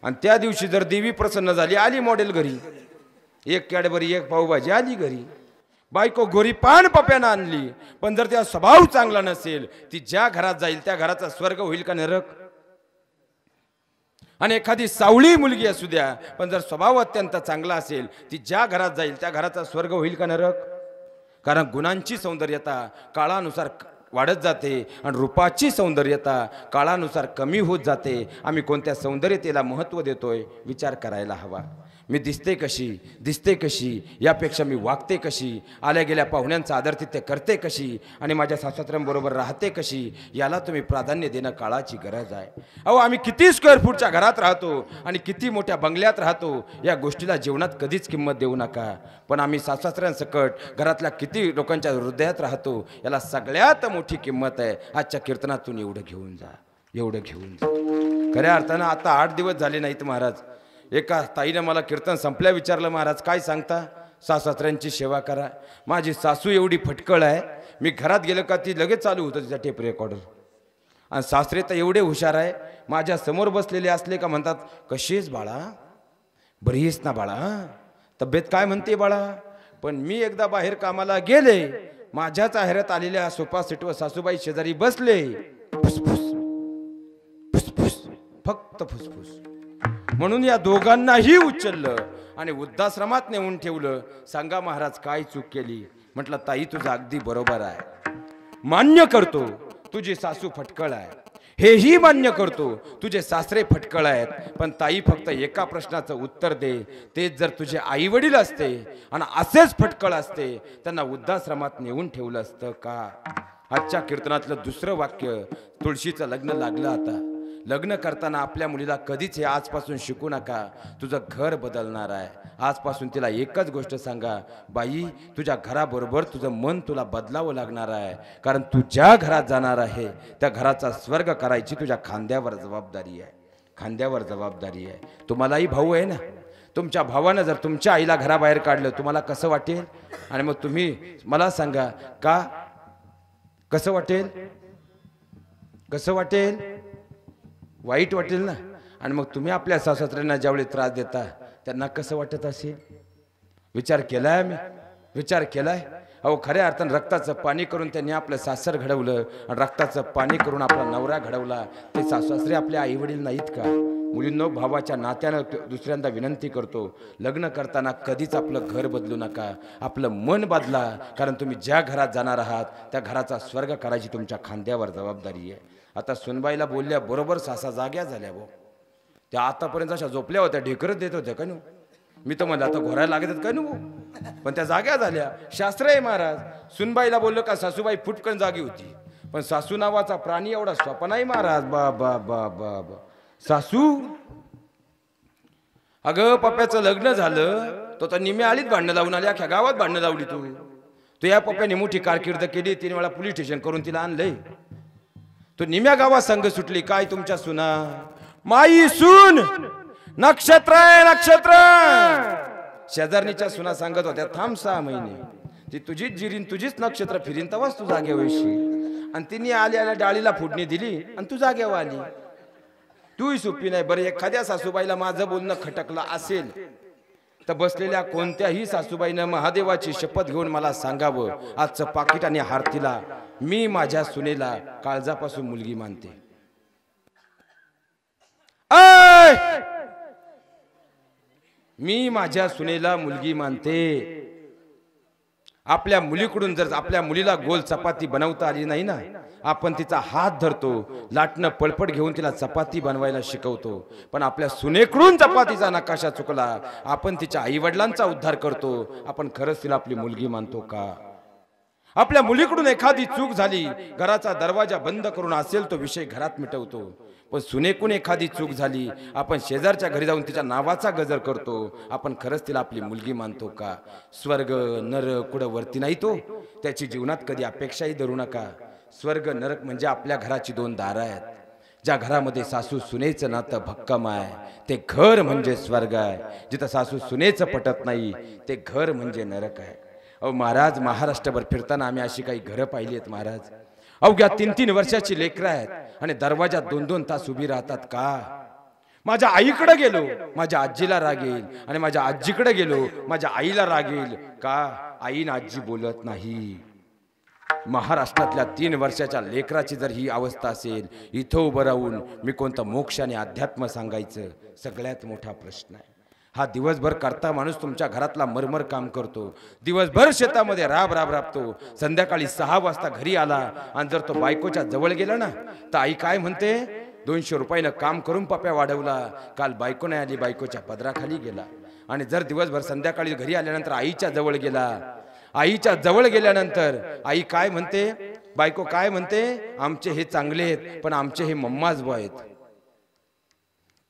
आणि त्या दिवशी जर देवी प्रसन्न झाली, आली मॉडेल घरी, 1 कॅडबरी 1 पावभाजी आली घरी. बायको गोरी पान पप्यानं आणली, पण जर त्या स्वभाव चांगला नसेल, ती ज्या घरात जाईल त्या घराचा स्वर्ग होईल का नरक? आणि एखादी सावळी मुलगी असू द्या, पण जर स्वभाव अत्यंत चांगला असेल, ती ज्या घरात जाईल त्या घराचा स्वर्ग होईल का नरक? कारण गुणांची सौंदर्यता काळानुसार वाढत जाते आणि रूपाची सौंदर्यता काळानुसार कमी होत जाते. आम्ही कोणत्या सौंदर्यतेला महत्त्व देतोय विचार करायला हवा. मी दिसते कशी, यापेक्षा मी वागते कशी, आल्या गेल्या पाहुण्यांचा आदरातिथ्य करते कशी आणि माझ्या सासऱ्यांबरोबर राहते कशी, याला तुम्ही प्राधान्य देणं काळाची गरज आहे. अहो, आम्ही किती स्क्वेअर फूटच्या घरात राहतो आणि किती मोठ्या बंगल्यात राहतो, या गोष्टीला जीवनात कधीच किंमत देऊ नका. पण आम्ही सासऱ्यांसकट घरातल्या किती लोकांच्या हृदयात राहतो, याला सगळ्यात मोठी किंमत आहे. आजच्या कीर्तनातून एवढं घेऊन जा. खऱ्या अर्थानं आता 8 दिवस झाले नाहीत महाराज. एका ताईनं मला कीर्तन संपल्या विचारलं, महाराज काय सांगता? सासऱ्यांची सेवा करा. माझी सासू एवढी फटकळ आहे, मी घरात गेलं का ती लगेच चालू होतं तिचा टेप रेकॉर्डर. आणि सासरे तर एवढे हुशार आहे, माझ्या समोर बसलेले असले का म्हणतात, कशीच बाळा, बरी आहेस ना बाळा, तब्येत काय म्हणते बाळा? पण मी एकदा बाहेर कामाला गेले, माझ्याच आहेरात आलेल्या सोफा सीटवर सासूबाई शेजारी बसले, फुसफुस फुसफुस, फक्त फुसफुस. म्हणून या दोघांनाही उचललं आणि वृद्धाश्रमात नेऊन ठेवलं. सांगा महाराज काय चूक केली? म्हटलं ताई तुझं अगदी बरोबर आहे, मान्य करतो तुझी सासू फटकळ आहे, हेही मान्य करतो तुझे सासरे फटकळ आहेत. पण ताई फक्त एका प्रश्नाचं उत्तर दे, तेच जर तुझे आई वडील असते आणि असेच फटकळ असते, त्यांना वृद्धाश्रमात नेऊन ठेवलं असतं का? आजच्या कीर्तनातलं दुसरं वाक्य, तुळशीचं लग्न लागलं. आता लग्न करताना आपल्या मुलीला कधीच हे आजपासून शिकू नका, तुझं घर बदलणार आहे. आजपासून तिला एकच गोष्ट सांगा, बाई तुझ्या घराबरोबर तुझं मन तुला बदलावं लागणार आहे. कारण तू ज्या घरात जाणार आहे त्या घराचा स्वर्ग करायची तुझ्या खांद्यावर जबाबदारी आहे, खांद्यावर जबाबदारी आहे. तुम्हालाही भाऊ आहे ना, तुमच्या भावानं जर तुमच्या आईला घराबाहेर काढलं तुम्हाला कसं वाटेल? आणि मग तुम्ही मला सांगा का कसं वाटेल? कसं वाटेल? वाईट वाटेल ना. आणि मग तुम्ही आपल्या सासऱ्यांना ज्यावेळी त्रास देता त्यांना कसं वाटत असेल? विचार केलाय मी, विचार केलाय. अहो, खऱ्या अर्थानं रक्ताचं पाणी करून त्यांनी आपलं सासर घडवलं आणि रक्ताचं पाणी करून आपला नवरा घडवला. ते सासरे आपले आई वडील नाहीत का? मुलींनो, भावाच्या नात्यानं दुसऱ्यांदा विनंती करतो, लग्न करताना कधीच आपलं घर बदलू नका, आपलं मन बदला. कारण तुम्ही ज्या घरात जाणार आहात त्या घराचा स्वर्ग करायची तुमच्या खांद्यावर जबाबदारी आहे. आता सुनबाईला बोलल्या बरोबर सासा जाग्या झाल्या. भाऊ त्या आतापर्यंत अशा झोपल्या होत्या, ढेकरत देत होत्या का नु? मी तर म्हणलं आता घोरायला लागत का नु? पण त्या जाग्या झाल्या. शास्त्र आहे महाराज. सुनबाईला बोललं का सासूबाई फुटकन जागी होती. पण सासू नावाचा प्राणी एवढा सोपा नाही महाराज. बा बा बा बा बा. सासू अगं पप्प्याचं लग्न झालं तो तर निम्या आलीच भांडणं लावून आली. अख्ख्या गावात भांडणं लावली तू या पप्प्याने मोठी कारकीर्द केली. 3 वेळा पोलीस स्टेशन करून तिला आणलंय. तो निम्या गावात संघ सुटली. काय तुमच्या सुना माई सून नक्षत्र आहे नक्षत्र. शेजारणीच्या सुना सांगत होत्या थांब 6 महिने ती तुझीच जिरीन तुझीच नक्षत्र फिरीन तवाच तू जागे वैशी. आणि तिने आल्या डाळीला फुडणी दिली आणि तू जागेवर आली. तूही सोपी नाही. बरं एखाद्या सासूबाईला माझं बोलणं खटकलं असेल तर बसलेल्या कोणत्याही सासूबाईनं महादेवाची शपथ घेऊन मला सांगावं आजचं पाकिट आणि हारतीला मी माझ्या सुनेला काळजापासून मुलगी मानते. मी माझ्या सुनेला मुलगी मानते. आपल्या मुलीकडून जर आपल्या मुलीला गोल चपाती बनवता आली नाही ना आपण तिचा हात धरतो लाटणं पळपट घेऊन तिला चपाती बनवायला शिकवतो. पण आपल्या सुनेकडून चपातीचा नकाशा चुकला आपण तिच्या आई वडिलांचा उद्धार करतो. आपण खरंच तिला आपली मुलगी मानतो का? आपल्या मुलीकडून एखादी चूक झाली घराचा दरवाजा बंद करून असेल तो विषय घरात मिटवतो. पण सुनेकून एखादी चूक झाली आपण शेजारच्या घरी जाऊन तिच्या नावाचा गजर करतो. आपण खरंच तिला आपली मुलगी मानतो का? स्वर्ग नरक कुठं वरती नाही तो त्याची जीवनात कधी अपेक्षाही धरू नका. स्वर्ग नरक म्हणजे आपल्या घराची 2 दारं आहेत. ज्या घरामध्ये सासू सुनेचं नातं भक्कम आहे ते घर म्हणजे स्वर्ग आहे. जिथं सासू सुनेचं पटत नाही ते घर म्हणजे नरक आहे. अहो महाराज महाराष्ट्रभर फिरताना आम्ही अशी काही घरं पाहिली आहेत महाराज. अवघ्या 3-3 वर्षाची लेकरं आहेत आणि दरवाजात 2-2 तास उभी राहतात का? माझ्या आईकडे गेलो माझ्या आजीला राग येईल आणि माझ्या आजीकडे गेलो माझ्या आईला राग येईल का? आई ना आजी बोलत नाही. महाराष्ट्रातल्या 3 वर्षाच्या लेकराची जर ही अवस्था असेल इथं उभं राहून मी कोणतं मोक्ष आणि अध्यात्म सांगायचं सगळ्यात मोठा प्रश्न आहे. हा दिवसभर करता माणूस तुमच्या घरातला मरमर काम करतो. दिवसभर शेतामध्ये राबतो. संध्याकाळी 6 वाजता घरी आला आणि जर तो बायकोच्या जवळ गेला ना तर आई काय म्हणते 200 रुपयानं काम करून पप्या वाढवला. काल बायको नाही आली बायकोच्या पदराखाली गेला. आणि जर दिवसभर संध्याकाळी घरी आल्यानंतर आईच्या जवळ गेला आईच्या जवळ गेल्यानंतर आई काय म्हणते बायको काय म्हणते आमचे हे चांगले आहेत पण आमचे हे मम्माच बो आहेत.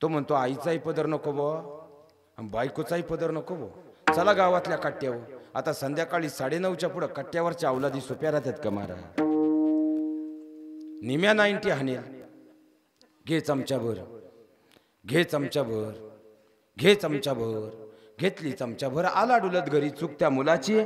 तो म्हणतो आईचाही पदर नको बो बायकोचाही पदर नको बो. चला गावातल्या कट्ट्यावर. आता संध्याकाळी 9:30च्या पुढे कट्ट्यावरच्या अवलादी सोप्या राहतात का मारा? निम्या 90 हाणेल. घे चमच्याभर घे चमच्याभर घे चमच्याभर. घेतली चमच्याभर आला डुलत घरी. चूक त्या मुलाची.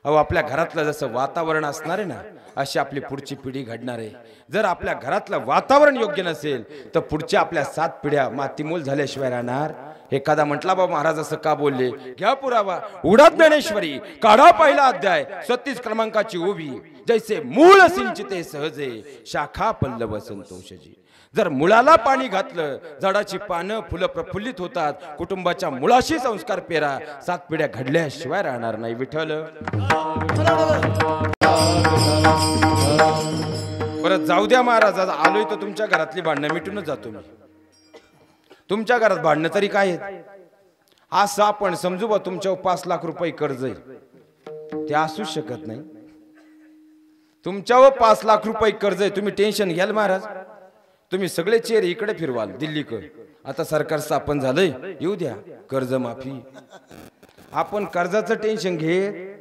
अहो आपल्या घरातलं जसं वातावरण असणार आहे ना अशी आपली पुढची पिढी घडणार आहे. जर आपल्या घरातलं वातावरण योग्य नसेल तर पुढच्या आपल्या 7 पिढ्या मातीमोल झाल्याशिवाय राहणार. एखादा म्हटला बाबा महाराज असं का बोलले? घ्या पुरावा. उडात ज्ञानेश्वरी काढा पहिला अध्याय 36 क्रमांकाची ओवी. जैसे मूळ सिंचिते सहजे शाखा पल्लव संतोषजी. जर मुळाला पाणी घातलं झाडाची पानं फुलं प्रफुल्लित होतात. कुटुंबाच्या मुळाशी संस्कार पेरा 7 पिढ्या घडल्याशिवाय राहणार नाही. विठ्ठल. बरं जाऊ द्या महाराज आलोय तर तुमच्या घरातली भांडणं मिटूनच जातो मी. तुमच्या घरात भांडणं तरी काय आहेत? असं आपण समजू बा तुमच्यावर 5 लाख रुपये कर्ज आहे ते असूच शकत नाही. तुमच्यावर 5 लाख रुपये कर्ज आहे तुम्ही टेन्शन घ्याल महाराज. तुम्ही सगळे चेहरे इकडे फिरवाल दिल्लीकडे. आता सरकार स्थापन झालंय येऊ द्या कर्ज माफी. आपण कर्जाचं टेन्शन घे.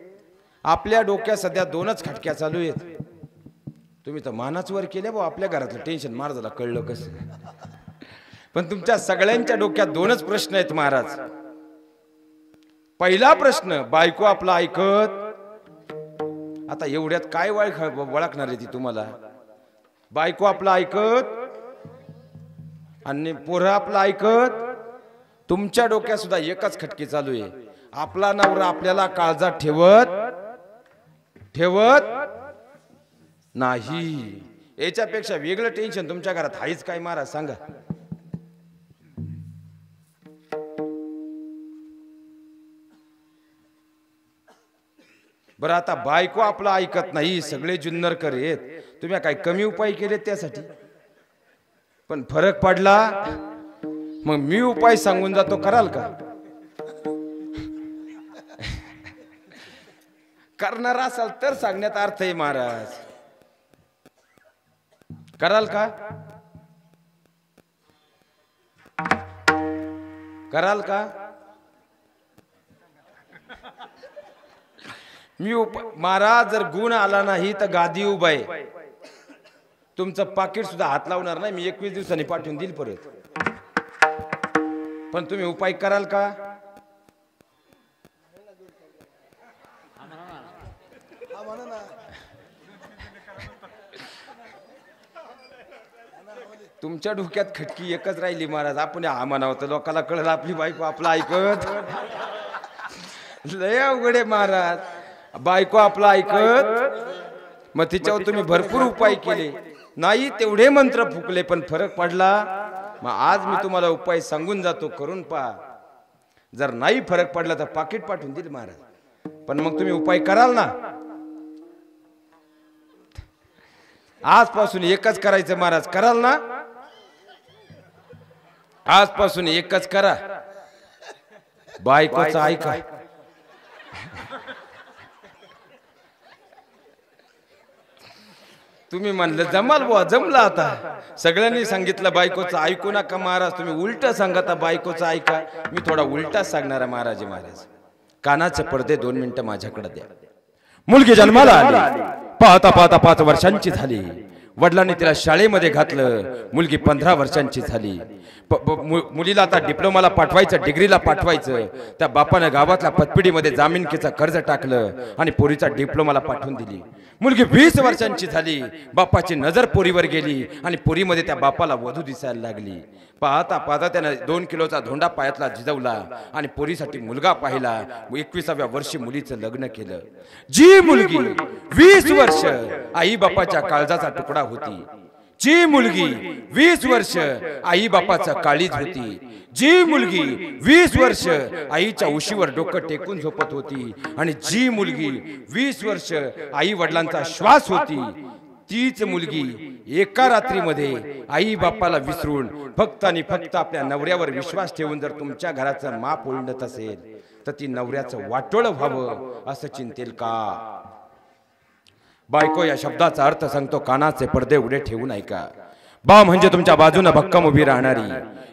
आपल्या डोक्यात सध्या 2च खटक्या चालू आहेत. तुम्ही तर मानाच वर केले बा आपल्या घरातलं टेन्शन महाराजाला कळलं कसं. पण तुमच्या सगळ्यांच्या डोक्यात 2च प्रश्न आहेत महाराज. पहिला प्रश्न बायको आपला ऐकत. आता एवढ्यात काय वळखणार आहे ती तुम्हाला? बायको आपला ऐकत आणि पोरं आपला ऐकत. तुमच्या डोक्यात सुद्धा एकच खटकी चालू आहे. आपला नवरा आपल्याला काळजात ठेवत नाही. याच्यापेक्षा वेगळं टेन्शन तुमच्या घरात आहेच काय महाराज सांगा? बरं आता बायको आपला ऐकत नाही सगळे जुन्नर करेत. तुम्ही काय कमी उपाय केलेत त्यासाठी? पण फरक पडला मग मी उपाय सांगून जातो कराल का? करणार असाल तर सांगण्यात अर्थ आहे महाराज. कराल का? कराल का? मी महाराज जर गुण आला नाही तर गादी उभा आहे. तुमचं पाकिट सुद्धा हात लावणार नाही. मी 21 दिवसांनी पाठवून देईल परत. पण तुम्ही उपाय कराल का? तुमच्या डोक्यात खटकी एकच राहिली महाराज. आपण हा म्हणावं तर लोकांना कळलं आपली बायको आपला ऐकत. लय अवघड आहे महाराज. बायको आपला ऐकत. मग तिच्यावर तुम्ही भरपूर उपाय केले नाही, तेवढे मंत्र फुकले पण फरक पडला. मग आज मी तुम्हाला उपाय सांगून जातो, करून पहा. जर नाही फरक पडला तर पाकिट पाठवून देईल महाराज. पण मग तुम्ही उपाय कराल ना? आजपासून एकच करायचं महाराज. कराल ना? आजपासून एकच करा. बायकोचं ऐका. तुम्ही म्हणलं जमाल बुवा, जमला आता. सगळ्यांनी सांगितलं बायकोचं ऐकू नका महाराज. तुम्ही उलट सांगता बायकोचं ऐका. मी थोडा उलटा सांगणारा महाराज. महाराज कानाचे पडदे 2 मिनिटं माझ्याकडे द्या. मुलगी जन्माला आली. पाहता पाहता 5 वर्षांची झाली. वडिलांनी तिला शाळेमध्ये घातलं. मुलगी 15 वर्षांची झाली. मुलीला आता डिप्लोमाला पाठवायचं, डिग्रीला पाठवायचं. त्या बापानं गावातल्या पतपिढीमध्ये जामीनकीचं कर्ज टाकलं आणि पोरीचा डिप्लोमाला पाठवून दिली. मुलगी 20 वर्षांची झाली. बापाची नजर पोरीवर गेली आणि पोरीमध्ये त्या बापाला वधू दिसायला लागली. पाहता पाहता त्यानं 2 किलोचा धोंडा पायातला झिजवला आणि पोरीसाठी मुलगा पाहिला. 21व्या वर्षी मुलीचं लग्न केलं. जी मुलगी 20 वर्ष आई बापाच्या काळजाचा तुकडा होती, जी मुलगी 20 वर्ष आई बापाचा काळीज होती, जी मुलगी 20 वर्ष आईच्या उशीवर डोकं टेकून झोपत होती आणि जी मुलगी 20 वर्ष आई वडिलांचा श्वास होती, तीच मुलगी एका रात्रीमध्ये आई बापाला विसरून फक्त आणि फक्त आपल्या नवऱ्यावर विश्वास ठेवून जर तुमच्या घराचं माप ओळंडत असेल तर ती नवऱ्याचं वाटोळं व्हावं असं चिंतेल का? बायको या शब्दाचा अर्थ सांगतो. कानाचे पडदे उडे ठेवून ऐका. बा म्हणजे तुमच्या बाजूने भक्कम उभी राहणारी,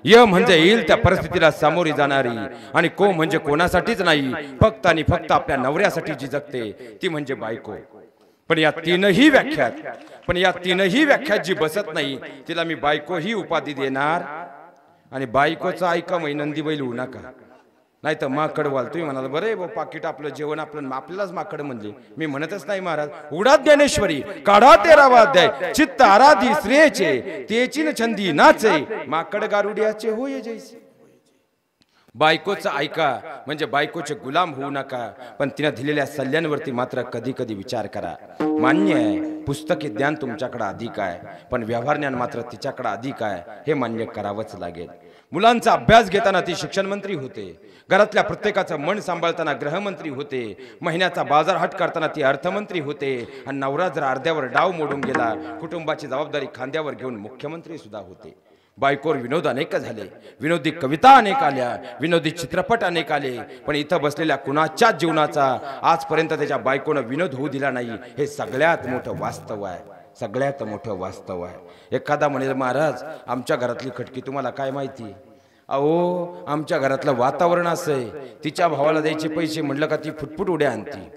य म्हणजे येईल त्या परिस्थितीला सामोरी जाणारी, आणि को म्हणजे कोणासाठीच नाही फक्त आणि फक्त आपल्या नवऱ्यासाठी जी जगते ती म्हणजे बायको. पण या तीनही व्याख्यात जी बसत नाही तिला मी बायको ही उपाधी देणार. आणि बायकोचं ऐका नंदी बैल होऊ नका, नाही तर माकड व्हाल. तुम्ही म्हणाल बरं पाकिट आपलं जेवण आपल्यालाच माकड म्हणले. मी म्हणतच नाही महाराज. उडा ज्ञानेश्वरी काढा 13वा अध्याय. चित्त आराधी श्रेयचे तेची छंदी नाचे, माकड गारुड्याचे होय जैसे. बायकोचं ऐका म्हणजे बायकोचे गुलाम होऊ नका, पण तिने दिलेल्या सल्ल्यांवरती मात्र कधी कधी विचार करा. मान्य आहे पुस्तकी ज्ञान तुमच्याकडे अधिक आहे, पण व्यवहार ज्ञान मात्र तिच्याकडे अधिक आहे, हे मान्य करावंच लागेल. मुलांचा अभ्यास घेताना ती शिक्षण मंत्री होते, घरातल्या प्रत्येकाचं मन सांभाळताना गृहमंत्री होते, महिन्याचा बाजार हाट करताना ती अर्थमंत्री होते, आणि नवरा जर अर्ध्यावर डाव मोडून गेला कुटुंबाची जबाबदारी खांद्यावर घेऊन मुख्यमंत्री सुद्धा होते. बायकोर विनोद अनेक झाले, विनोदी कविता अनेक आल्या, विनोदी चित्रपट अनेक आले, पण इथं बसलेल्या कुणाच्याच जीवनाचा आजपर्यंत त्याच्या बायकोनं विनोद होऊ दिला नाही. हे सगळ्यात मोठं वास्तव आहे, सगळ्यात मोठं वास्तव आहे. एखादा म्हणेल महाराज आमच्या घरातली खटकी तुम्हाला काय माहिती. अहो आमच्या घरातलं वातावरण असं आहे, तिच्या भावाला द्यायचे पैसे म्हणलं का ती फुटफुट उड्या आणती,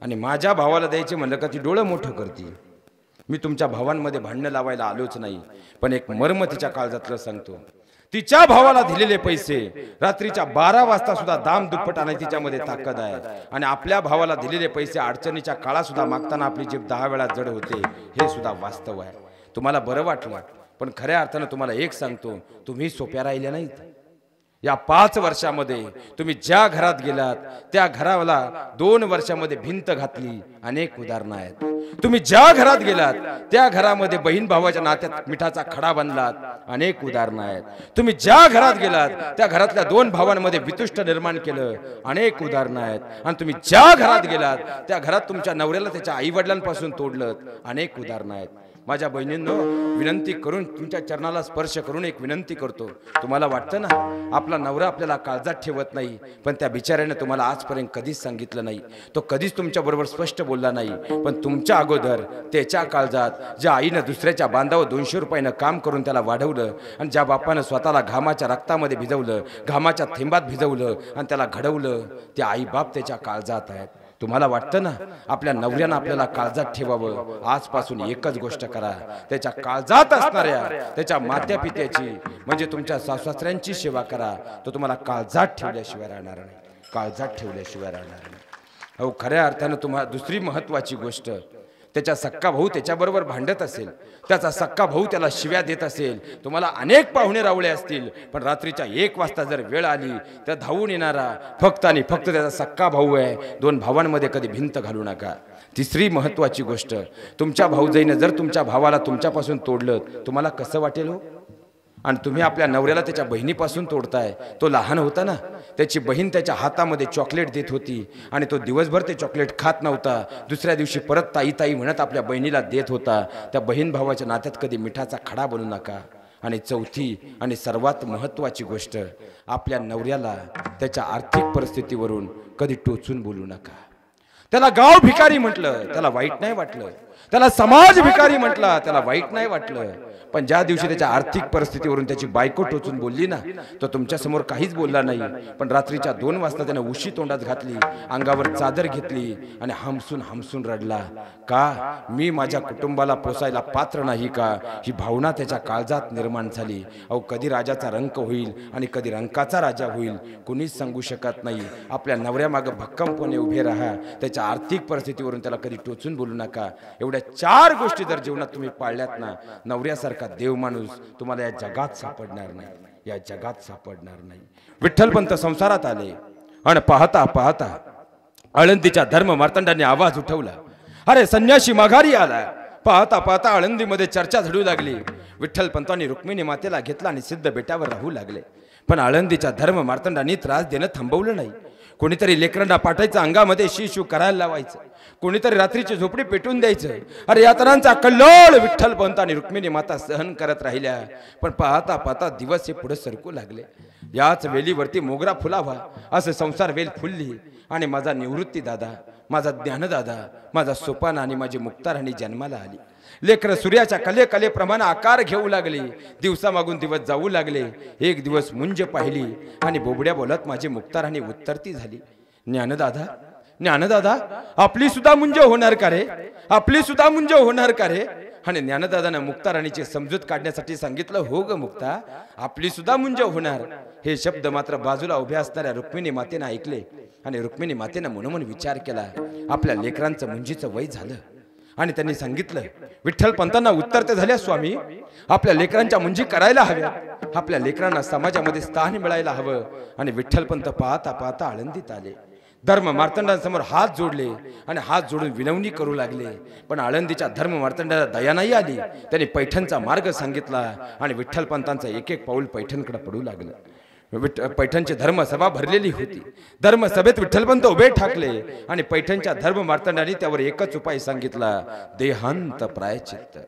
आणि माझ्या भावाला द्यायचे म्हणलं का ती डोळं मोठं करते. मी तुमच्या भावांमध्ये भांडणं लावायला आलोच नाही, पण एक मर्म तिच्या काळजातलं सांगतो. तिच्या भावाला दिलेले पैसे रात्रीच्या 12 वाजता सुद्धा दाम दुप्पट आणायची तिच्यामध्ये ताकद आहे, आणि आपल्या भावाला दिलेले पैसे अडचणीच्या काळात सुद्धा मागताना आपली जीभ 10 वेळा जड होते, हे सुद्धा वास्तव आहे. तुम्हाला बरं वाटलं, पण खऱ्या अर्थानं तुम्हाला एक सांगतो, तुम्ही सोप्या राहिल्या नाहीत. या 5 वर्षामध्ये तुम्ही ज्या घरात गेलात त्या घराला 2 वर्षामध्ये भिंत घातली. अनेक उदाहरणं आहेत. तुम्ही ज्या घरात गेलात त्या घरामध्ये बहीण भावाच्या नात्यात मिठाचा खडा बांधलात. अनेक उदाहरणं आहेत. तुम्ही ज्या घरात गेलात त्या घरातल्या 2 भावांमध्ये वितुष्ट निर्माण केलं. अनेक उदाहरणं आहेत. आणि तुम्ही ज्या घरात गेलात त्या घरात तुमच्या नवऱ्याला त्याच्या आई वडिलांपासून तोडलं. अनेक उदाहरणं आहेत. माझ्या बहिणींनो, विनंती करून तुमच्या चरणाला स्पर्श करून एक विनंती करतो. तुम्हाला वाटतं ना आपला नवरा आपल्याला काळजात ठेवत नाही, पण त्या बिचाऱ्याने तुम्हाला आजपर्यंत कधीच सांगितलं नाही, तो कधीच तुमच्या बरोबर स्पष्ट बोलला नाही. पण तुमच्या अगोदर त्याच्या काळजात ज्या आईनं दुसऱ्याच्या बांधावर 200 रुपयानं काम करून त्याला वाढवलं आणि ज्या बापानं स्वतःला घामाच्या रक्तामध्ये भिजवलं, घामाच्या थेंबात भिजवलं आणि त्याला घडवलं, त्या आई बाप त्याच्या काळजात आहेत. तुम्हाला वाटतं ना आपल्या नवऱ्यानं आपल्याला काळजात ठेवावं, आजपासून एकच गोष्ट करा, त्याच्या काळजात असणाऱ्या त्याच्या मात्या पित्याची म्हणजे तुमच्या सासऱ्यांची सेवा करा. तो तुम्हाला काळजात ठेवल्याशिवाय राहणार नाही, काळजात ठेवल्याशिवाय राहणार नाही. अहो खऱ्या अर्थानं तुम्हाला दुसरी महत्वाची गोष्ट, त्याचा सक्का भाऊ त्याच्याबरोबर भांडत असेल, त्याचा सक्का भाऊ त्याला शिव्या देत असेल, तुम्हाला अनेक पाहुणे रावळे असतील, पण रात्रीच्या 1 वाजता जर वेळ आली तर धावून येणारा फक्त आणि फक्त त्याचा सक्का भाऊ आहे. 2 भावांमध्ये कधी भिंत घालू नका. तिसरी महत्वाची गोष्ट, तुमच्या भाऊजाईने जर तुमच्या भावाला तुमच्यापासून तोडलं, तुम्हाला कसं वाटेल हो? आणि तुम्ही आपल्या नवऱ्याला त्याच्या बहिणीपासून तोडताय. तो लहान होता ना, त्याची बहीण त्याच्या हातामध्ये चॉकलेट देत होती आणि तो दिवसभर ते चॉकलेट खात नव्हता. दुसऱ्या दिवशी परत ताई ताई म्हणत आपल्या बहिणीला देत होता. त्या बहीण भावाच्या नात्यात कधी मिठाचा खडा बनू नका. आणि चौथी आणि सर्वात महत्त्वाची गोष्ट, आपल्या नवऱ्याला त्याच्या आर्थिक परिस्थितीवरून कधी टोचून बोलू नका. त्याला गाव भिकारी म्हटलं त्याला वाईट नाही वाटलं, त्याला समाज भिकारी म्हटला त्याला वाईट नाही वाटलं, पण ज्या दिवशी त्याच्या आर्थिक परिस्थितीवरून त्याची बायको टोचून बोलली ना, तो तुमच्या समोर काहीच बोलला नाही. पण रात्रीच्या 2 वाजता त्याने उशी तोंडात घातली, अंगावर चादर घेतली आणि हमसून हमसून रडला. का मी माझ्या कुटुंबाला पोसायला पात्र नाही का, ही भावना त्याच्या काळजात निर्माण झाली. अहो कधी राजाचा रंक होईल आणि कधी रंकाचा राजा होईल कुणीच सांगू शकत नाही. आपल्या नवऱ्यामागं भक्कमपणे उभे राहा. त्याच्या आर्थिक परिस्थितीवरून त्याला कधी टोचून बोलू नका. एवढ्या 4 गोष्टी जर जीवनात तुम्ही पाळल्यात ना, नवऱ्यासारखा देव माणूस तुम्हाला या जगात सापडणार नाही, या जगात सापडणार नाही. विठ्ठलपंत संसारात आले आणि पाहता पाहता आळंदीच्या धर्म मार्तंडाने आवाज उठवला, अरे संन्यासी माघारी आला. पाहता पाहता आळंदीमध्ये चर्चा झडू लागली. विठ्ठलपंतांनी रुक्मिणी मातेला घेतला आणि सिद्ध बेटावर राहू लागले. पण आळंदीच्या धर्म मार्तंडांनी त्रास देणं थांबवलं नाही. कोणीतरी लेकरांना पाठायचं, अंगामध्ये शिशू करायला लावायचं, कोणीतरी रात्रीची झोपडी पेटून द्यायचं. अरे यातनांचा कल्लोळ विठ्ठलपंत आणि रुक्मिणी माता सहन करत राहिल्या. पण पाहता पाहता दिवस हे पुढे सरकू लागले. याच वेलीवरती मोगरा फुलावा असं संसार वेल फुलली आणि माझा निवृत्ती दादा, माझा ज्ञानदादा, माझा सोपान आणि माझी मुक्ताराणी जन्माला आली. लेकर सूर्याच्या कले कलेप्रमाणे आकार घेऊ लागले. दिवसामागून दिवस जाऊ लागले. एक दिवस मुंज पाहिली आणि बोबड्या बोलत माझी मुक्ताराणी उत्तरती झाली, ज्ञानदादा ज्ञानदादा आपली सुद्धा मुंज होणार का रे, आपली सुद्धा मुंज होणार का रे. आणि ज्ञानदादानं मुक्ताराणीची समजूत काढण्यासाठी सांगितलं, हो ग मुक्ता आपली सुद्धा मुंज होणार. हे शब्द मात्र बाजूला उभ्या असणाऱ्या रुक्मिणी मातेनं ऐकले आणि रुक्मिणी मातेनं मनोमन विचार केला, आपल्या लेकरांचं मुंजीचं वय झालं. आणि त्यांनी सांगितलं, विठ्ठलपंतांना उत्तर ते झाल्या, स्वामी आपल्या लेकरांच्या मुंजी करायला हव्या, आपल्या लेकरांना समाजामध्ये स्थान मिळायला हवं. आणि विठ्ठलपंत पाहता पाहता आळंदीत आले. धर्म मार्तंडांसमोर हात जोडले आणि हात जोडून विनवणी करू लागले. पण आळंदीच्या धर्म मार्तंडाला दया नाही आली. त्यांनी पैठणचा मार्ग सांगितला आणि विठ्ठलपंतांचं एक एक पाऊल पैठणकडे पडू लागलं. पैठणची धर्मसभा भरलेली होती. धर्मसभेत विठ्ठलपंत उभे ठाकले आणि पैठणच्या धर्म मार्तंडाने त्यावर एकच उपाय सांगितला, देहांत प्रायचित्त.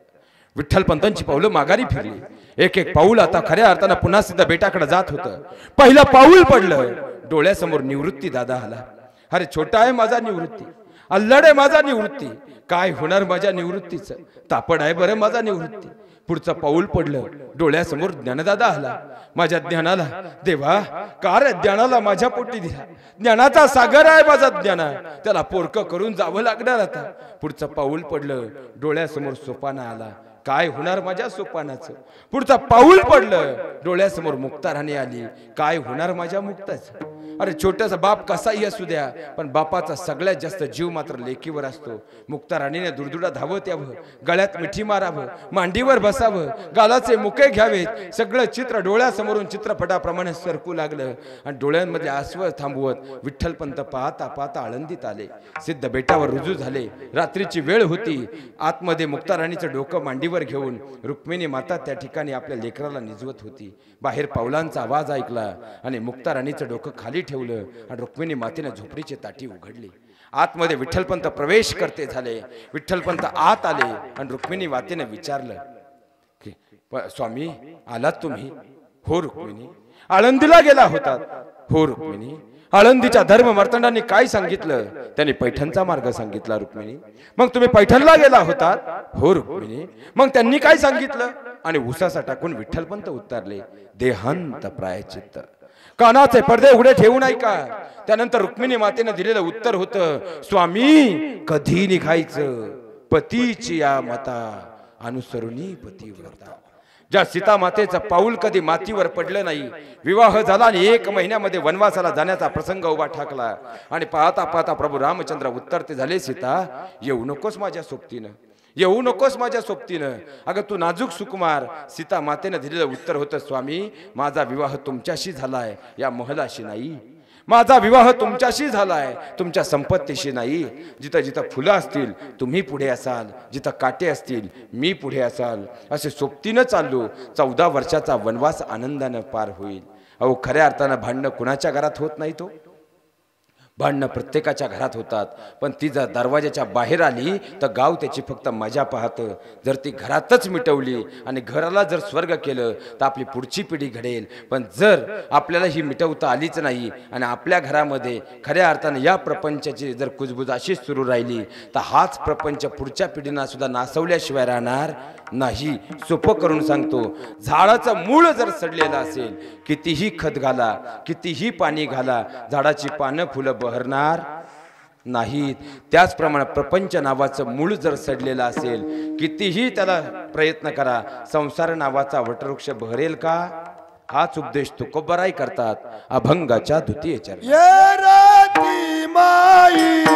विठ्ठलपंतांची पाऊलं माघारी फिरली. एक एक पाऊल आता खऱ्या अर्थानं पुन्हा सिद्ध बेटाकडे जात होतं. पहिलं पाऊल पडलं, डोळ्यासमोर निवृत्ती दादा आला. अरे छोटा आहे माझा निवृत्ती, अल्लड आहे माझा निवृत्ती, काय होणार माझ्या निवृत्तीचं, तापड आहे बरं माझा निवृत्ती. पुढचं पाऊल पडलं, डोळ्यासमोर ज्ञानदादा आला. माझ्या ज्ञानाला देवा कार ज्ञानाला माझ्या पोटी दिला, ज्ञानाचा सागर आहे माझा ज्ञाना, त्याला पोरकं करून जावं लागणार आता. पुढचं पाऊल पडलं, डोळ्यासमोर सोपाना आला, काय होणार माझ्या सोपानाचं. पुढचं पाऊल पडलं, डोळ्यासमोर मुक्ताराणी आली, काय होणार माझ्या मुक्ताचं. अरे छोटासा बाप कसाही असू द्या, पण बापाचा सगळ्यात जास्त जीव मात्र लेकीवर असतो. मुक्ताराणीने दुरदुडा धावत यावं, गळ्यात मिठी मारावं, मांडीवर बसावं, गालाचे मुके घ्यावेत. सगळं चित्र डोळ्यासमोरून चित्रपटाप्रमाणे सरकू लागलं आणि डोळ्यांमध्ये आसव थांबवत विठ्ठलपंत पाहता पाहता आळंदीत आले. सिद्ध बेटावर रुजू झाले. रात्रीची वेळ होती. आतमध्ये मुक्ताराणीचं डोकं मांडीवर घेऊन रुक्मिणी माता त्या ठिकाणी आपल्या लेकराला निजवत होती. बाहेर पावलांचा आवाज ऐकला आणि मुक्ताराणीचं डोकं खाली ठेवलं आणि रुक्मिणी मातेने झोपडीची ताटी उघडली. आतमध्ये विठ्ठलपंत प्रवेश करते झाले. विठ्ठलपंत आत आले आणि रुक्मिणी मातेने विचारलं की स्वामी आलात तुम्ही? हो रुक्मिणी. आळंदीला गेला होतात? हो रुक्मिणी. आळंदीच्या धर्म मार्तंडांनी काय सांगितलं? त्यांनी पैठणचा मार्ग सांगितला रुक्मिणी. मग तुम्ही पैठणला गेला होतात? हो रुक्मिणी. मग त्यांनी काय सांगितलं? आणि उसासा टाकून विठ्ठलपंत उत्तरले, देहांत प्रायचित्त. कानाचे पडदे उघडे ठेवून ऐका. त्यानंतर रुक्मिणी मातेने दिलेलं उत्तर होतं, स्वामी कधी निघायचं? पतीची या मता अनुसरुनी पतिव्रता. ज्या सीता मातेचं पाऊल कधी मातीवर पडलं नाही, विवाह झाला आणि 1 महिन्यामध्ये वनवासाला जाण्याचा प्रसंग उभा ठाकला आणि पाहता पाहता प्रभू रामचंद्र उत्तरते झाले, सीता येऊ नकोस माझ्या सोबतीनं, येऊ नकोस माझ्या सोबतीनं. अगं तू नाजूक सुकुमार. सीता मातेने दिलेलं उत्तर होतं, स्वामी माझा विवाह तुमच्याशी झालाय, या महलाशी नाही. माझा विवाह तुमच्याशी झालाय, तुमच्या संपत्तीशी नाही. जिथं जिथं फुलं असतील तुम्ही पुढे असाल, जिथं काटे असतील मी पुढे असाल. असे सोबतीनं चाललो. 14 वर्षाचा वनवास आनंदानं पार होईल. अहो खऱ्या अर्थानं भांडणं कुणाच्या घरात होत नाही? तो भांडणं प्रत्येकाच्या घरात होतात. पण ती जर दरवाजाच्या बाहेर आली तर गाव त्याची फक्त मजा पाहतं. जर ती घरातच मिटवली आणि घराला जर स्वर्ग केलं तर आपली पुढची पिढी घडेल. पण जर आपल्याला ही मिटवता आलीच नाही आणि आपल्या घरामध्ये खऱ्या अर्थाने या प्रपंचाची जर कुजबुज अशीच सुरू राहिली तर हाच प्रपंच पुढच्या पिढींना सुद्धा नासवल्याशिवाय राहणार नाही. सोपं करून सांगतो, झाडाचं मूळ जर सडलेलं असेल, कितीही खत घाला, कितीही पाणी घाला, झाडाची पानं फुलं बहरणार नाहीत. त्याचप्रमाणे प्रपंच नावाचं मूळ जर सडलेलं असेल, कितीही त्याला प्रयत्न करा, संसार नावाचा वटवृक्ष बहरेल का? हाच उपदेश तुकोबराय करतात अभंगाच्या द्वितीय चरणात. ये रे ती माई